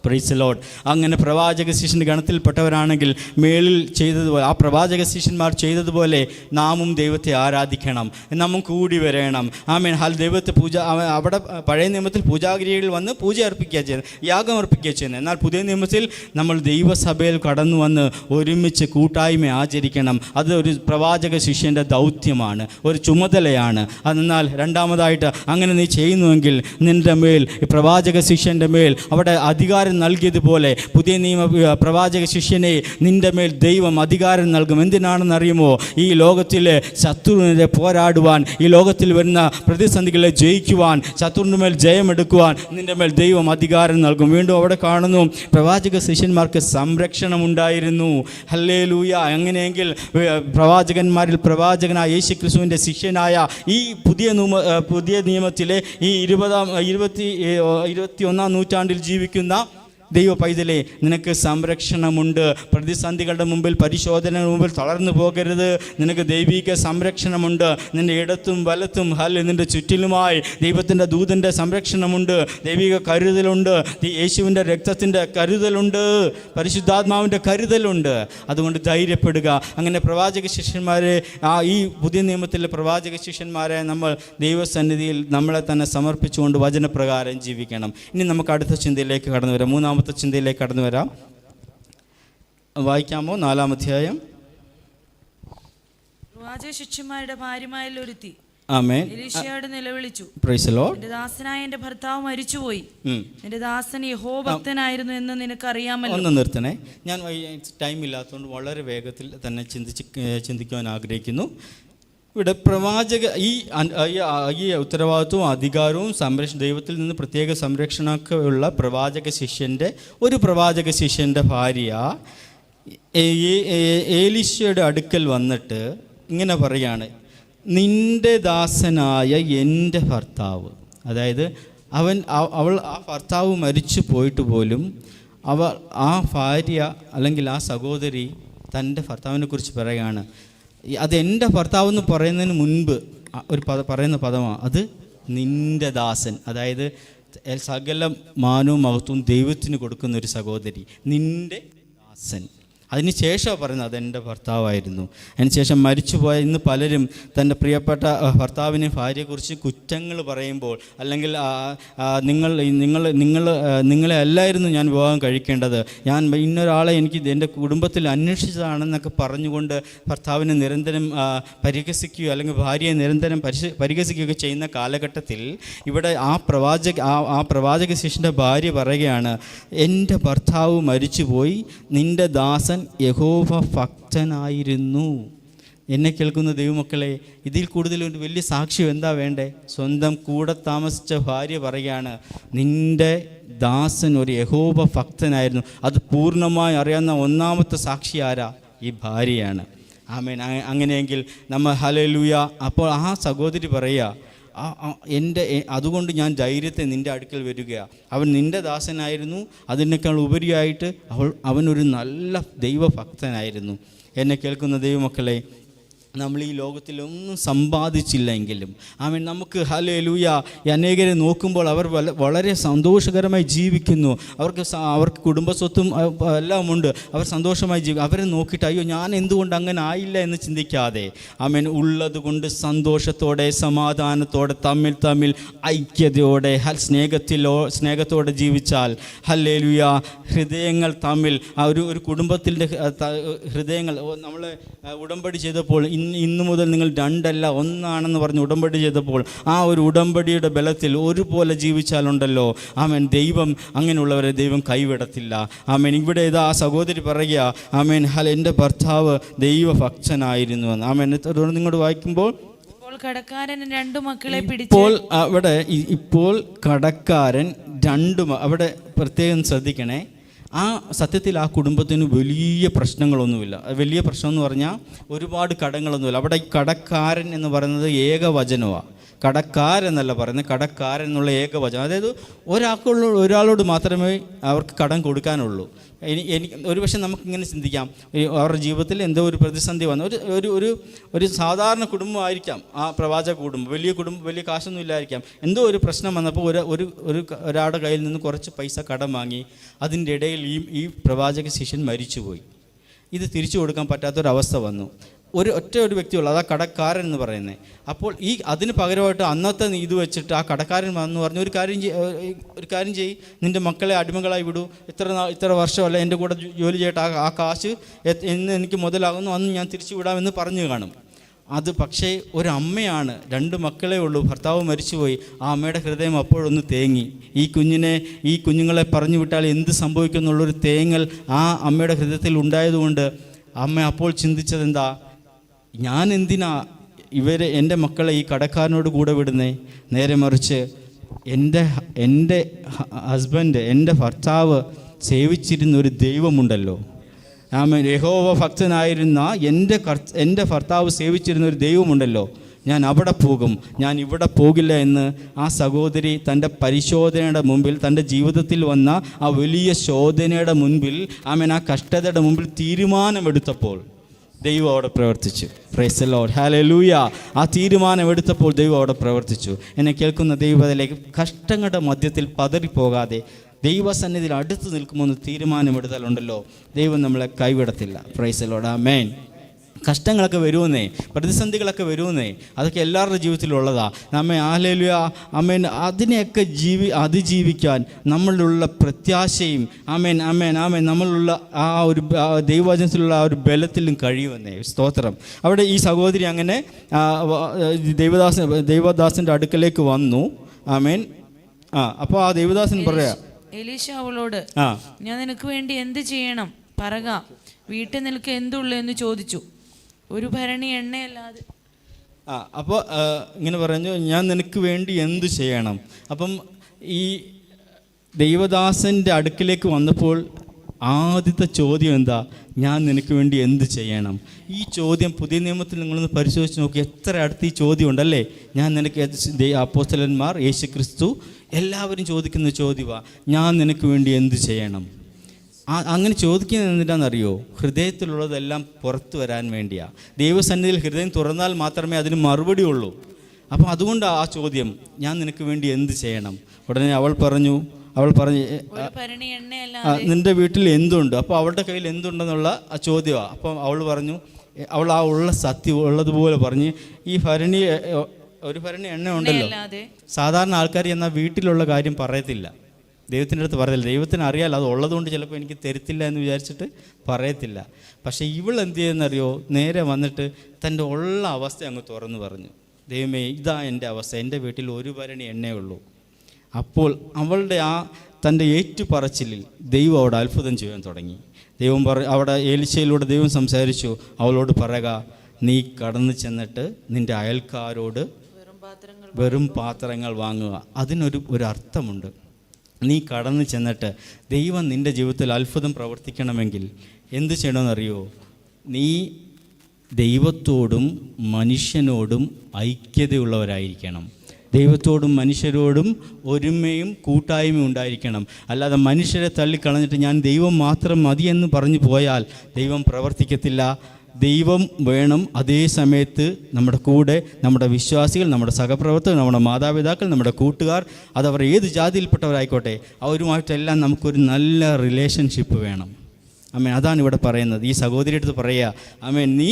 Praise Lord. അങ്ങനെ പ്രവാചക ശിഷ്യൻ്റെ ഗണത്തിൽപ്പെട്ടവരാണെങ്കിൽ മേളിൽ ചെയ്തതുപോലെ, ആ പ്രവാചക ശിഷ്യന്മാർ ചെയ്തതുപോലെ നാമും ദൈവത്തെ ആരാധിക്കണം, നാമും കൂടി വരണം. ആമേൻ. ദൈവത്തെ അവിടെ പഴയ നിയമത്തിൽ പൂജാഗിരികളിൽ വന്ന് പൂജ അർപ്പിക്കുക ചെയ്യുന്നത്, യാഗം അർപ്പിക്കുക ചെയ്യുന്നത്. എന്നാൽ പുതിയ നിയമത്തിൽ നമ്മൾ ദൈവസഭയിൽ കടന്നു വന്ന് ഒരുമിച്ച് കൂട്ടായ്മ ആചരിക്കണം. അത് ഒരു പ്രവാചക ശിഷ്യൻ്റെ ദൗത്യമാണ്, ഒരു ചുമതലയാണ്. എന്നാൽ രണ്ടാമതായിട്ട് അങ്ങനെ നീ ചെയ്യുന്നുവെങ്കിൽ നിൻ്റെ മേൽ, പ്രവാചക ശിഷ്യൻ്റെ മേൽ അവിടെ അധികാരം നൽകിയതുപോലെ പുതിയ നിയമ പ്രവാചക ശിഷ്യനെ നിന്റെ മേൽ ദൈവം അധികാരം നൽകും. എന്തിനാണെന്നറിയുമോ? ഈ ലോകത്തിലെ ശത്രുവിനെ പോരാടുവാൻ, ഈ ലോകത്തിൽ വരുന്ന പ്രതിസന്ധികളെ ജയിക്കുവാൻ, ശത്രുവിൻ്റെ മേൽ ജയമെടുക്കുവാൻ നിന്റെ മേൽ ദൈവം അധികാരം നൽകും. വീണ്ടും അവിടെ കാണുന്നു, പ്രവാചക ശിഷ്യന്മാർക്ക് സംരക്ഷണമുണ്ടായിരുന്നു. ഹല്ലേലൂയ. അങ്ങനെയെങ്കിൽ പ്രവാചകന്മാരിൽ പ്രവാചകനായ യേശു ക്രിസ്തുവിൻ്റെ ശിഷ്യനായ ഈ പുതിയ നിയമത്തിലെ ഈ 21-ാം നൂറ്റാണ്ടിൽ ജീവിക്കുന്ന ദൈവ പൈതലേ, നിനക്ക് സംരക്ഷണമുണ്ട്. പ്രതിസന്ധികളുടെ മുമ്പിൽ, പരിശോധനയുടെ മുമ്പിൽ തളർന്നു പോകരുത്. നിനക്ക് ദൈവിക സംരക്ഷണമുണ്ട്. നിൻ്റെ ഇടത്തും വലത്തും നിൻ്റെ ചുറ്റിലുമായി ദൈവത്തിൻ്റെ ദൂതൻ്റെ സംരക്ഷണമുണ്ട്, ദൈവിക കരുതലുണ്ട്, യേശുവിൻ്റെ രക്തത്തിൻ്റെ കരുതലുണ്ട്, പരിശുദ്ധാത്മാവിൻ്റെ കരുതലുണ്ട്. അതുകൊണ്ട് ധൈര്യപ്പെടുക. അങ്ങനെ പ്രവാചക ശിഷ്യന്മാരെ, ഈ പുതിയ നിയമത്തിലെ പ്രവാചക ശിഷ്യന്മാരെ നമ്മൾ ദൈവസന്നിധിയിൽ നമ്മളെ തന്നെ സമർപ്പിച്ചുകൊണ്ട് വചനപ്രകാരം ജീവിക്കണം. ഇനി നമുക്ക് അടുത്ത ചിന്തയിലേക്ക് കടന്നു വരാം. മൂന്നാമത്തെ ചിന്തയിലേക്ക് കടന്നു വരാം. വായിക്കാമോ? 4-ാം അധ്യായം. പ്രവാചക ശിഷ്യന്മാരുടെ ഭാര്യമാരിൽ ഒരുത്തി ആമേൻ എലീശയോട് നിലവിളിച്ചു, പ്രൈസ് ദി ലോർഡ്, എന്റെ ദാസനായ എന്റെ ഭർത്താവ് മരിച്ചുപോയി, എന്റെ ദാസൻ യഹോഭക്തനായിരുന്നു എന്ന് നിനക്കറിയാമല്ലോ. ഒന്ന് നിർത്തണേ, ഞാൻ ടൈം ഇല്ലാത്തതുകൊണ്ട് വളരെ വേഗത്തിൽ തന്നെ ചിന്തിക്കുവാൻ ആഗ്രഹിക്കുന്നു. ഇവിടെ പ്രവാചക ഈ ഉത്തരവാദിത്വവും അധികാരവും ദൈവത്തിൽ നിന്ന് പ്രത്യേക സംരക്ഷണമൊക്കെ ഉള്ള ഒരു പ്രവാചക ശിഷ്യൻ്റെ ഭാര്യ ഏലീശയുടെ അടുക്കൽ വന്നിട്ട് ഇങ്ങനെ പറയാണ്, നിൻ്റെ ദാസനായ എൻ്റെ ഭർത്താവ്. അതായത് അവൾ ആ ഭർത്താവ് മരിച്ചു പോയിട്ട് പോലും ആ ഭാര്യ അല്ലെങ്കിൽ ആ സഹോദരി തൻ്റെ ഭർത്താവിനെ കുറിച്ച് പറയുകയാണ്, അത് എൻ്റെ ഭർത്താവ് എന്ന് പറയുന്നതിന് മുൻപ് പറയുന്ന പദമാണ് അത് നിൻ്റെ ദാസൻ. അതായത് സകല മാനവും മഹത്വവും ദൈവത്തിന് കൊടുക്കുന്ന ഒരു സഹോദരി, നിൻ്റെ ദാസൻ. അതിന് ശേഷം പറയുന്നത് അതെൻ്റെ ഭർത്താവായിരുന്നു. അതിനുശേഷം മരിച്ചുപോയ ഇന്ന് പലരും തൻ്റെ ഭർത്താവിനെ ഭാര്യയെക്കുറിച്ച് കുറ്റങ്ങൾ പറയുമ്പോൾ, അല്ലെങ്കിൽ നിങ്ങളെ അല്ലായിരുന്നു ഞാൻ വിവാഹം കഴിക്കേണ്ടത്, ഞാൻ ഇന്നൊരാളെ എനിക്ക് എൻ്റെ കുടുംബത്തിൽ അന്വേഷിച്ചതാണെന്നൊക്കെ പറഞ്ഞുകൊണ്ട് ഭർത്താവിനെ നിരന്തരം പരിഹസിക്കുകയോ അല്ലെങ്കിൽ ഭാര്യയെ നിരന്തരം പരിഹസിക്കുകയൊക്കെ ചെയ്യുന്ന കാലഘട്ടത്തിൽ ഇവിടെ ആ പ്രവാചക ശിഷ്യൻ്റെ ഭാര്യ പറയുകയാണ്, എൻ്റെ ഭർത്താവ് മരിച്ചുപോയി, നിൻ്റെ ദാസൻ യഹോവ ഭക്തനായിരുന്നു. എന്നെ കേൾക്കുന്ന ദൈവമക്കളെ, ഇതിൽ കൂടുതൽ ഒരു വലിയ സാക്ഷ്യം എന്താ വേണ്ടേ? സ്വന്തം കൂടെ താമസിച്ച ഭാര്യ പറയുകയാണ്, നിൻ്റെ ദാസൻ ഒരു യഹോവ ഭക്തനായിരുന്നു. അത് പൂർണ്ണമായി അറിയാവുന്ന ഒന്നാമത്തെ സാക്ഷി ആരാ? ഈ ഭാര്യയാണ്. ആമേൻ. അങ്ങനെയെങ്കിൽ നമ്മൾ ഹല്ലേലൂയ. അപ്പോൾ ആ സഹോദരി പറയുക, അതുകൊണ്ട് ഞാൻ ധൈര്യത്തെ നിൻ്റെ അടുക്കൽ വരികയാണ്. അവൻ നിൻ്റെ ദാസനായിരുന്നു, അതിനേക്കാൾ ഉപരിയായിട്ട് അവനൊരു നല്ല ദൈവഭക്തനായിരുന്നു. എന്നെ കേൾക്കുന്ന ദൈവമക്കളെ, നമ്മൾ ഈ ലോകത്തിലൊന്നും സമ്പാദിച്ചില്ലെങ്കിലും ആമേൻ, നമുക്ക് ഹല്ലേലൂയ അനേകരെ നോക്കുമ്പോൾ അവർ വളരെ സന്തോഷകരമായി ജീവിക്കുന്നു, അവർക്ക് കുടുംബസ്വത്തും എല്ലാം ഉണ്ട്, അവർ സന്തോഷമായി അവരെ നോക്കിയിട്ട് അയ്യോ ഞാൻ എന്തുകൊണ്ട് അങ്ങനെ ആയില്ല എന്ന് ചിന്തിക്കാതെ ആമേൻ, ഉള്ളത് കൊണ്ട് സന്തോഷത്തോടെ സമാധാനത്തോടെ തമ്മിൽ ഐക്യതയോടെ സ്നേഹത്തോടെ ജീവിച്ചാൽ ഹല്ലേലൂയ, ഹൃദയങ്ങൾ തമ്മിൽ ഒരു കുടുംബത്തിൻ്റെ ഹൃദയങ്ങൾ നമ്മൾ ഉടമ്പടി ചെയ്തപ്പോൾ ഇന്നു മുതൽ നിങ്ങൾ രണ്ടല്ല ഒന്നാണെന്ന് പറഞ്ഞ് ഉടമ്പടി ചെയ്തപ്പോൾ ആ ഒരു ഉടമ്പടിയുടെ ബലത്തിൽ ഒരുപോലെ ജീവിച്ചാലുണ്ടല്ലോ ആമേൻ, ദൈവം അങ്ങനെയുള്ളവരെ ദൈവം കൈവിടത്തില്ല. ആമേൻ. ഇവിടെ ഇതാ ആ സഹോദരി പറയുക, ആമേൻ, എൻ്റെ ഭർത്താവ് ദൈവഭക്തനായിരുന്നു എന്ന്. ആമേൻ. നിങ്ങളോട് വായിക്കുമ്പോൾ കടക്കാരൻ രണ്ടു മക്കളെ ഇപ്പോൾ കടക്കാരൻ അവിടെ പ്രത്യേകം ശ്രദ്ധിക്കണേ. ആ സത്യത്തിൽ ആ കുടുംബത്തിന് വലിയ പ്രശ്നങ്ങളൊന്നുമില്ല. വലിയ പ്രശ്നം എന്ന് പറഞ്ഞാൽ ഒരുപാട് കടങ്ങളൊന്നുമില്ല. അവിടെ ഈ കടക്കാരൻ എന്ന് പറയുന്നത് ഏകവചനമാണ്. കടക്കാരെന്നല്ല പറയുന്നത്, കടക്കാരൻ എന്നുള്ള ഏകവചനം. അതായത് ഒരാളോട് മാത്രമേ അവർക്ക് കടം കൊടുക്കാനുള്ളൂ. എനിക്ക് ഒരുപക്ഷെ നമുക്കിങ്ങനെ ചിന്തിക്കാം, അവരുടെ ജീവിതത്തിൽ എന്തോ ഒരു പ്രതിസന്ധി വന്നു, ഒരു സാധാരണ കുടുംബമായിരിക്കാം ആ പ്രവാചക കുടുംബം, വലിയ കാശൊന്നും ഇല്ലായിരിക്കാം. എന്തോ ഒരു പ്രശ്നം വന്നപ്പോൾ ഒരാളുടെ കയ്യിൽ നിന്ന് കുറച്ച് പൈസ കടം വാങ്ങി. അതിൻ്റെ ഇടയിൽ ഈ പ്രവാചക ശിഷ്യൻ മരിച്ചുപോയി. ഇത് തിരിച്ചു കൊടുക്കാൻ പറ്റാത്തൊരവസ്ഥ വന്നു. ഒരു വ്യക്തിയുള്ളൂ, അതാ കടക്കാരൻ എന്ന് പറയുന്നത്. അപ്പോൾ അതിന് പകരമായിട്ട് അന്നത്തെ ഇത് വെച്ചിട്ട് ആ കടക്കാരൻ വന്നു പറഞ്ഞു, ഒരു കാര്യം ചെയ്യ്, നിൻ്റെ മക്കളെ അടിമകളായി വിടൂ, ഇത്ര വർഷമല്ല എൻ്റെ കൂടെ ജോലി ചെയ്യട്ടെ, ആ കാശ് എന്ന് എനിക്ക് മുതലാകുന്നു, അന്ന് ഞാൻ തിരിച്ചു വിടാമെന്ന് പറഞ്ഞു കാണും. അത് പക്ഷേ ഒരമ്മയാണ്, 2 മക്കളേ ഉള്ളൂ, ഭർത്താവ് മരിച്ചുപോയി. ആ അമ്മയുടെ ഹൃദയം അപ്പോഴൊന്ന് തേങ്ങി. ഈ കുഞ്ഞുങ്ങളെ പറഞ്ഞു വിട്ടാൽ എന്ത് സംഭവിക്കും എന്നുള്ളൊരു തേങ്ങൽ ആ അമ്മയുടെ ഹൃദയത്തിൽ ഉണ്ടായതുകൊണ്ട് അമ്മ അപ്പോൾ ചിന്തിച്ചത് എന്താ, ഞാൻ എന്തിനാ എൻ്റെ മക്കളെ ഈ കടക്കാരനോട് കൂടെ വിടുന്നേ? നേരെ മറിച്ച് എൻ്റെ ഹസ്ബൻഡ്, എൻ്റെ ഭർത്താവ് സേവിച്ചിരുന്ന ഒരു ദൈവമുണ്ടല്ലോ, യഹോവ ഭക്തനായിരുന്ന എൻ്റെ ഭർത്താവ് സേവിച്ചിരുന്ന ഒരു ദൈവമുണ്ടല്ലോ, ഞാൻ അവിടെ പോകും, ഞാൻ ഇവിടെ പോകില്ല എന്ന് ആ സഹോദരി തൻ്റെ പരിശോധനയുടെ മുമ്പിൽ, തൻ്റെ ജീവിതത്തിൽ വന്ന ആ വലിയ ശോധനയുടെ മുൻപിൽ, ആ കഷ്ടതയുടെ മുമ്പിൽ തീരുമാനമെടുത്തപ്പോൾ ദൈവം അവിടെ പ്രവർത്തിച്ചു. Price the Lord, hallelujah. ആ തീരുമാനമെടുത്തപ്പോൾ ദൈവം അവിടെ പ്രവർത്തിച്ചു. എന്നെ കേൾക്കുന്ന ദൈവത്തിലേക്ക് കഷ്ടങ്ങളുടെ മധ്യത്തിൽ പതറിപ്പോകാതെ ദൈവസന്നിധിയിൽ അടുത്ത് നിൽക്കുമെന്ന് തീരുമാനമെടുത്താലുണ്ടല്ലോ, ദൈവം നമ്മളെ കൈവിടത്തില്ല. പ്രൈസ് ദി ലോർഡ്, ആമേൻ. കഷ്ടങ്ങളൊക്കെ വരുമെന്നേ, പ്രതിസന്ധികളൊക്കെ വരുമെന്നേ, അതൊക്കെ എല്ലാവരുടെ ജീവിതത്തിലുള്ളതാ. നമ്മെ ഹല്ലേലൂയ ആമേൻ അതിനെയൊക്കെ അതിജീവിക്കാൻ നമ്മളിലുള്ള പ്രത്യാശയും ആമേൻ ആമേൻ ആമേൻ നമ്മളിലുള്ള ആ ഒരു ദൈവവചനത്തിലുള്ള ആ ഒരു ബലത്തിലും കഴിയുമെന്നേ. സ്തോത്രം. അവിടെ ഈ സഹോദരി അങ്ങനെ ദൈവദാസൻ്റെ അടുക്കലേക്ക് വന്നു. ആമേൻ. അപ്പോൾ ആ ദൈവദാസൻ പറയാ, എലീശ അവളോട്, ഞാൻ നിനക്ക് വേണ്ടി എന്ത് ചെയ്യണം പറക, വീട്ടിൽ നിനക്ക് എന്തുള്ളൂ എന്ന് ചോദിച്ചു. ഒരു ഭരണി എണ്ണയല്ലാതെ. അപ്പോൾ ഇങ്ങനെ പറഞ്ഞു, ഞാൻ നിനക്ക് വേണ്ടി എന്ത് ചെയ്യണം. അപ്പം ഈ ദൈവദാസൻ്റെ അടുക്കിലേക്ക് വന്നപ്പോൾ ആദ്യത്തെ ചോദ്യം എന്താ, ഞാൻ നിനക്ക് വേണ്ടി എന്ത് ചെയ്യണം. ഈ ചോദ്യം പുതിയ നിയമത്തിൽ നിങ്ങളൊന്ന് പരിശോധിച്ച് നോക്കി, എത്ര അടുത്ത് ഈ ചോദ്യം ഉണ്ടല്ലേ. ഞാൻ നിനക്ക് അപ്പോസ്തലന്മാർ, യേശുക്രിസ്തു, എല്ലാവരും ചോദിക്കുന്ന ചോദ്യമാണ്, ഞാൻ നിനക്ക് വേണ്ടി എന്ത് ചെയ്യണം. അങ്ങനെ ചോദിക്കുന്നത് എന്തിനാണെന്നറിയോ? ഹൃദയത്തിലുള്ളതെല്ലാം പുറത്തു വരാൻ വേണ്ടിയാണ്. ദൈവസന്നിധിയിൽ ഹൃദയം തുറന്നാൽ മാത്രമേ അതിന് മറുപടി ഉള്ളൂ. അപ്പം അതുകൊണ്ട് ആ ചോദ്യം, ഞാൻ നിനക്ക് വേണ്ടി എന്ത് ചെയ്യണം. ഉടനെ അവൾ പറഞ്ഞു നിൻ്റെ വീട്ടിൽ എന്തുണ്ട്. അപ്പോൾ അവളുടെ കയ്യിൽ എന്തുണ്ടെന്നുള്ള ആ ചോദ്യമാണ്. അപ്പം അവൾ പറഞ്ഞു, അവൾ ആ ഉള്ള സത്യം ഉള്ളതുപോലെ പറഞ്ഞ്, ഈ ഒരു ഭരണി എണ്ണ ഉണ്ടല്ലോ. സാധാരണ ആൾക്കാർ എന്നാൽ വീട്ടിലുള്ള കാര്യം പറയത്തില്ല, ദൈവത്തിൻ്റെ അടുത്ത് പറയത്തില്ല. ദൈവത്തിന് അറിയാലോ, അത് ഉള്ളതുകൊണ്ട് ചിലപ്പോൾ എനിക്ക് തരത്തില്ല എന്ന് വിചാരിച്ചിട്ട് പറയത്തില്ല. പക്ഷേ ഇവൾ എന്ത് ചെയ്യുന്നറിയോ, നേരെ വന്നിട്ട് തൻ്റെ ഉള്ള അവസ്ഥ അങ്ങ് തുറന്നു പറഞ്ഞു, ദൈവമേ ഇതാ എൻ്റെ അവസ്ഥ, എൻ്റെ വീട്ടിൽ ഒരു ഭരണി എണ്ണയേ ഉള്ളൂ. അപ്പോൾ അവളുടെ തൻ്റെ ഏറ്റുപറച്ചിലിൽ ദൈവം അവിടെ അത്ഭുതം ചെയ്യാൻ തുടങ്ങി. ദൈവം അവിടെ എലീശയിലൂടെ ദൈവം സംസാരിച്ചു. അവളോട് പറയുക, നീ കടന്നു ചെന്നിട്ട് നിൻ്റെ അയൽക്കാരോട് വെറും പാത്രങ്ങൾ വാങ്ങുക. ഒരു അർത്ഥമുണ്ട്. നീ കടന്നു ചെന്നിട്ട് ദൈവം നിൻ്റെ ജീവിതത്തിൽ അത്ഭുതം പ്രവർത്തിക്കണമെങ്കിൽ എന്ത് ചെയ്യണമെന്നറിയോ? നീ ദൈവത്തോടും മനുഷ്യനോടും ഐക്യതയുള്ളവരായിരിക്കണം. ദൈവത്തോടും മനുഷ്യരോടും ഒരുമയും കൂട്ടായ്മയും ഉണ്ടായിരിക്കണം. അല്ലാതെ മനുഷ്യരെ തള്ളിക്കളഞ്ഞിട്ട് ഞാൻ ദൈവം മാത്രം മതിയെന്ന് പറഞ്ഞു പോയാൽ ദൈവം പ്രവർത്തിക്കത്തില്ല. ദൈവം വേണം. അതേ സമയത്ത് നമ്മുടെ കൂടെ നമ്മുടെ വിശ്വാസികൾ, നമ്മുടെ സഹപ്രവർത്തകർ, നമ്മുടെ മാതാപിതാക്കൾ, നമ്മുടെ കൂട്ടുകാർ, അതവർ ഏത് ജാതിയിൽപ്പെട്ടവരായിക്കോട്ടെ, അവരുമായിട്ടെല്ലാം നമുക്കൊരു നല്ല റിലേഷൻഷിപ്പ് വേണം. ആമേൻ. അതാണ് ഇവിടെ പറയുന്നത്. ഈ സഹോദരി അടുത്ത് പറയുക, ആമേൻ, നീ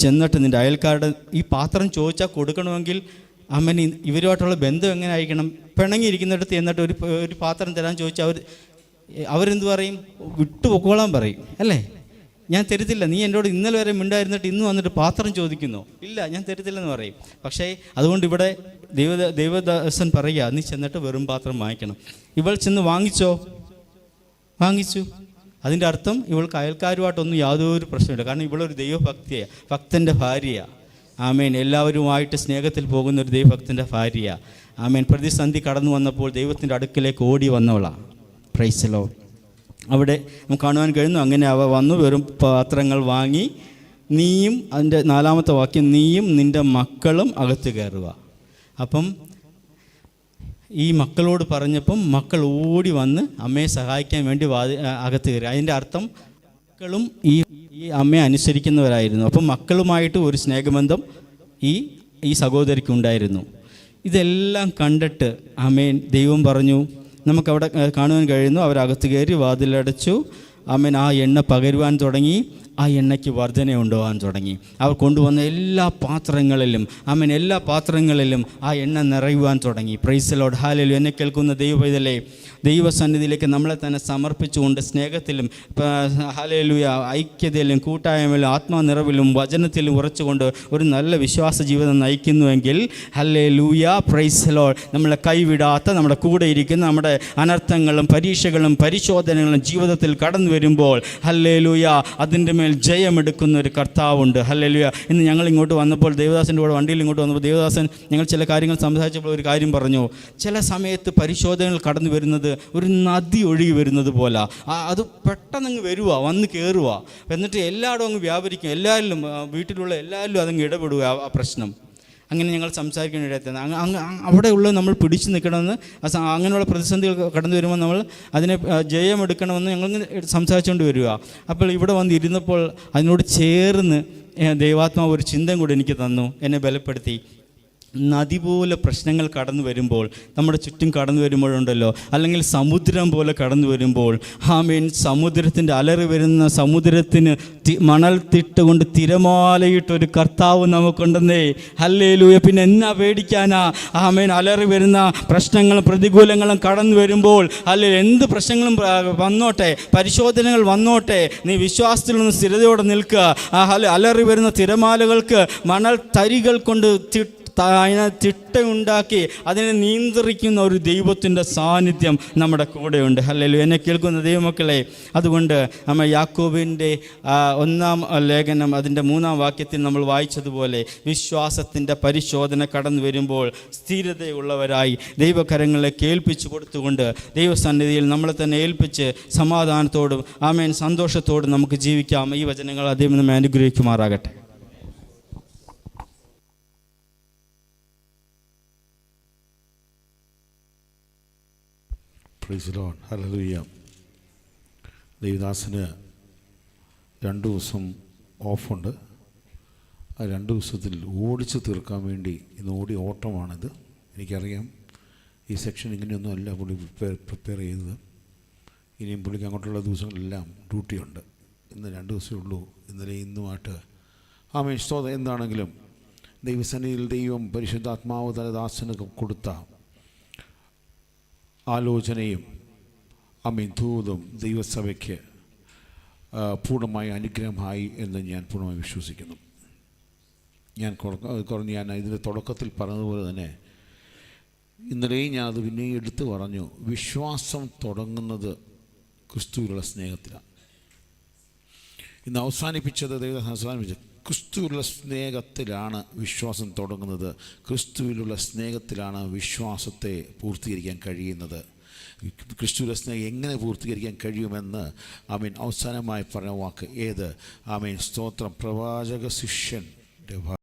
ചെന്നിട്ട് നിൻ്റെ അയൽക്കാരുടെ ഈ പാത്രം ചോദിച്ചാൽ കൊടുക്കണമെങ്കിൽ ആമേൻ ഇവരുമായിട്ടുള്ള ബന്ധം എങ്ങനെ ആയിരിക്കണം? പിണങ്ങിയിരിക്കുന്നിടത്ത് എന്നിട്ട് ഒരു പാത്രം തരാൻ ചോദിച്ചാൽ അവരെന്ത് പറയും? വിട്ടു പൊക്കോളാൻ പറയും, അല്ലേ? ഞാൻ തരത്തില്ല, നീ എന്നോട് ഇന്നലെ വരെ മിണ്ടായിരുന്നിട്ട് ഇന്ന് വന്നിട്ട് പാത്രം ചോദിക്കുന്നു, ഇല്ല ഞാൻ തരത്തില്ലെന്ന് പറയും. പക്ഷേ അതുകൊണ്ട് ഇവിടെ ദൈവദാസൻ പറയുക, നീ ചെന്നിട്ട് വെറും പാത്രം വാങ്ങിക്കണം. ഇവൾ ചെന്ന് വാങ്ങിച്ചു. അതിൻ്റെ അർത്ഥം ഇവൾക്ക് അയൽക്കാരുമായിട്ടൊന്നും യാതൊരു പ്രശ്നമില്ല. കാരണം ഇവളൊരു ദൈവഭക്തിയാണ്, ഭക്തൻ്റെ ഭാര്യയാണ്. ആമേൻ. എല്ലാവരുമായിട്ട് സ്നേഹത്തിൽ പോകുന്ന ഒരു ദൈവഭക്തൻ്റെ ഭാര്യയാണ്. ആമേൻ. പ്രതിസന്ധി കടന്നു വന്നപ്പോൾ ദൈവത്തിൻ്റെ അടുക്കിലേക്ക് ഓടി വന്നവളാണ്. Price the Lord. അവിടെ നമുക്ക് കാണുവാൻ കഴിയുന്നു. അങ്ങനെ അവ വന്നു, വെറും പാത്രങ്ങൾ വാങ്ങി, നീയും, അതിൻ്റെ 4-ാമത്തെ വാക്യം, നീയും നിൻ്റെ മക്കളും അകത്ത് കയറുക. അപ്പം ഈ മക്കളോട് പറഞ്ഞപ്പം മക്കൾ ഓടി വന്ന് അമ്മയെ സഹായിക്കാൻ വേണ്ടി അകത്ത് കയറി. അതിൻ്റെ അർത്ഥം മക്കളും ഈ അമ്മയെ അനുസരിക്കുന്നവരായിരുന്നു. അപ്പം മക്കളുമായിട്ട് ഒരു സ്നേഹബന്ധം ഈ സഹോദരിക്ക് ഉണ്ടായിരുന്നു. ഇതെല്ലാം കണ്ടിട്ട് ആമേൻ ദൈവം പറഞ്ഞു, നമുക്കവിടെ കാണുവാൻ കഴിയുന്നു, അവരകത്ത് കയറി വാതിലടച്ചു. ആമേൻ ആ എണ്ണ പകരുവാൻ തുടങ്ങി. ആ എണ്ണയ്ക്ക് വർധന ഉണ്ടാകാൻ തുടങ്ങി. അവർ കൊണ്ടുവന്ന എല്ലാ പാത്രങ്ങളിലും എല്ലാ പാത്രങ്ങളിലും ആ എണ്ണ നിറയുവാൻ തുടങ്ങി. Price the Lord, hallelujah. എന്നെ കേൾക്കുന്ന ദൈവപൈതലേ, ദൈവസന്നിധിയിലേക്ക് നമ്മളെ തന്നെ സമർപ്പിച്ചുകൊണ്ട് സ്നേഹത്തിലും ഹല്ലേലൂയ ഐക്യതയിലും കൂട്ടായ്മയിലും ആത്മാനിറവിലും വചനത്തിലും ഉറച്ചുകൊണ്ട് ഒരു നല്ല വിശ്വാസ ജീവിതം നയിക്കുന്നുവെങ്കിൽ ഹല്ലേലൂയ, പ്രൈസ് ദി ലോർഡ്, നമ്മളെ കൈവിടാത്ത, നമ്മുടെ കൂടെ ഇരിക്കുന്ന, നമ്മുടെ അനർത്ഥങ്ങളും പരീക്ഷകളും പരിശോധനകളും ജീവിതത്തിൽ കടന്നു വരുമ്പോൾ ഹല്ലേലൂയ അതിൻ്റെ മേൽ ജയമെടുക്കുന്ന ഒരു കർത്താവുണ്ട്. ഹല്ലേലൂയ. ഇന്ന് ഞങ്ങൾ ഇങ്ങോട്ട് വന്നപ്പോൾ ദേവദാസൻ്റെ കൂടെ വണ്ടിയിൽ ഇങ്ങോട്ട് വന്നപ്പോൾ ദേവദാസൻ ഞങ്ങൾ ചില കാര്യങ്ങൾ സംസാരിച്ചപ്പോൾ ഒരു കാര്യം പറഞ്ഞു. ചില സമയത്ത് പരിശോധനകൾ കടന്നു വരുന്നത് ഒരു നദി ഒഴുകി വരുന്നത് പോലെ, അത് പെട്ടെന്ന് വരുക, വന്ന് കയറുക, എന്നിട്ട് എല്ലായിടും അങ്ങ് വ്യാപരിക്കും. എല്ലാവരിലും, വീട്ടിലുള്ള എല്ലാവരിലും അതങ്ങ് ഇടപെടുക ആ പ്രശ്നം. അങ്ങനെ ഞങ്ങൾ സംസാരിക്കാനിടയത്തിന് അവിടെയുള്ള നമ്മൾ പിടിച്ചു നിൽക്കണമെന്ന്, അങ്ങനെയുള്ള പ്രതിസന്ധികൾ കടന്നു വരുമ്പോൾ നമ്മൾ അതിനെ ജയമെടുക്കണമെന്ന് ഞങ്ങൾ സംസാരിച്ചുകൊണ്ട് വരിക. അപ്പോൾ ഇവിടെ വന്ന് ഇരുന്നപ്പോൾ അതിനോട് ചേർന്ന് ദൈവാത്മാവ് ഒരു ചിന്തയും കൂടി എനിക്ക് തന്നു, എന്നെ ബലപ്പെടുത്തി. നദി പോലെ പ്രശ്നങ്ങൾ കടന്നു വരുമ്പോൾ, നമ്മുടെ ചുറ്റും കടന്നു വരുമ്പോഴുണ്ടല്ലോ, അല്ലെങ്കിൽ സമുദ്രം പോലെ കടന്നു വരുമ്പോൾ, സമുദ്രത്തിൻ്റെ അലറി വരുന്ന സമുദ്രത്തിന് മണൽ തിട്ടുകൊണ്ട് തിരമാലയിട്ടൊരു കർത്താവ് നമുക്കുണ്ടെന്നേ. ഹല്ലേലൂയ. പിന്നെ എന്നാ പേടിക്കാനാ? അലറി വരുന്ന പ്രശ്നങ്ങളും പ്രതികൂലങ്ങളും കടന്നു വരുമ്പോൾ എന്ത് പ്രശ്നങ്ങളും വന്നോട്ടെ, പരിശോധനകൾ വന്നോട്ടെ, നീ വിശ്വാസത്തിൽ നിന്ന് സ്ഥിരതയോടെ നിൽക്കുക. അലറി വരുന്ന തിരമാലകൾക്ക് മണൽ തരികൾ കൊണ്ട് അതിനെ തിട്ടയുണ്ടാക്കി അതിനെ നിയന്ത്രിക്കുന്ന ഒരു ദൈവത്തിൻ്റെ സാന്നിധ്യം നമ്മുടെ കൂടെയുണ്ട്. ഹല്ലേലൂയ. എന്നെ കേൾക്കുന്ന ദൈവമക്കളെ, അതുകൊണ്ട് യാക്കോബിൻ്റെ 1-ാം ലേഖനം അതിൻ്റെ 3-ാം വാക്യത്തിൽ നമ്മൾ വായിച്ചതുപോലെ വിശ്വാസത്തിൻ്റെ പരിശോധന കടന്നു വരുമ്പോൾ സ്ഥിരതയുള്ളവരായി ദൈവകരങ്ങളെ കേൾപ്പിച്ചു കൊടുത്തുകൊണ്ട് ദൈവസന്നിധിയിൽ നമ്മളെ തന്നെ ഏൽപ്പിച്ച് സമാധാനത്തോടും സന്തോഷത്തോടും നമുക്ക് ജീവിക്കാം. ഈ വചനങ്ങൾ അദ്ദേഹം നമ്മെ അനുഗ്രഹിക്കുമാറാകട്ടെ. Praise the Lord, hallelujah. ദേവദാസന് 2 ദിവസം ഓഫുണ്ട്. ആ 2 ദിവസത്തിൽ ഓടിച്ച് തീർക്കാൻ വേണ്ടി ഇന്ന് ഓടിയ ഓട്ടമാണിത്. എനിക്കറിയാം ഈ സെക്ഷൻ ഇങ്ങനെയൊന്നും അല്ല പുള്ളി പ്രിപ്പയർ ചെയ്തത്. ഇനിയും പുള്ളിക്ക് അങ്ങോട്ടുള്ള ദിവസങ്ങളെല്ലാം ഡ്യൂട്ടിയുണ്ട്. ഇന്ന് 2 ദിവസമേ ഉള്ളൂ, ഇന്നലെ ഇന്നുമായിട്ട്. സ്തോത്രം. എന്താണെങ്കിലും ദൈവസന്നിധിയിൽ ദൈവം പരിശുദ്ധാത്മാവ് ദാസന് കൊടുത്ത ആലോചനയും ധൂതും ദൈവസഭയ്ക്ക് പൂർണ്ണമായ അനുഗ്രഹമായി എന്ന് ഞാൻ പൂർണ്ണമായി വിശ്വസിക്കുന്നു. ഞാൻ ഇതിൻ്റെ തുടക്കത്തിൽ പറഞ്ഞതുപോലെ തന്നെ ഇന്നലെയും ഞാൻ അത് പിന്നെയും എടുത്തു പറഞ്ഞു. വിശ്വാസം തുടങ്ങുന്നത് ക്രിസ്തുവിലുള്ള സ്നേഹത്തിലാണ്. ഇന്ന് അവസാനിപ്പിച്ചത് ക്രിസ്തുവിലുള്ള സ്നേഹത്തിലാണ് വിശ്വാസം തുടങ്ങുന്നത്. ക്രിസ്തുവിലുള്ള സ്നേഹത്തിലാണ് വിശ്വാസത്തെ പൂർത്തീകരിക്കാൻ കഴിയുന്നത്. ക്രിസ്തുവിലുള്ള സ്നേഹം എങ്ങനെ പൂർത്തീകരിക്കാൻ കഴിയുമെന്ന് അവസാനമായി പറഞ്ഞ വാക്ക് ഏത്? സ്തോത്രം. പ്രവാചക ശിഷ്യൻ്റെ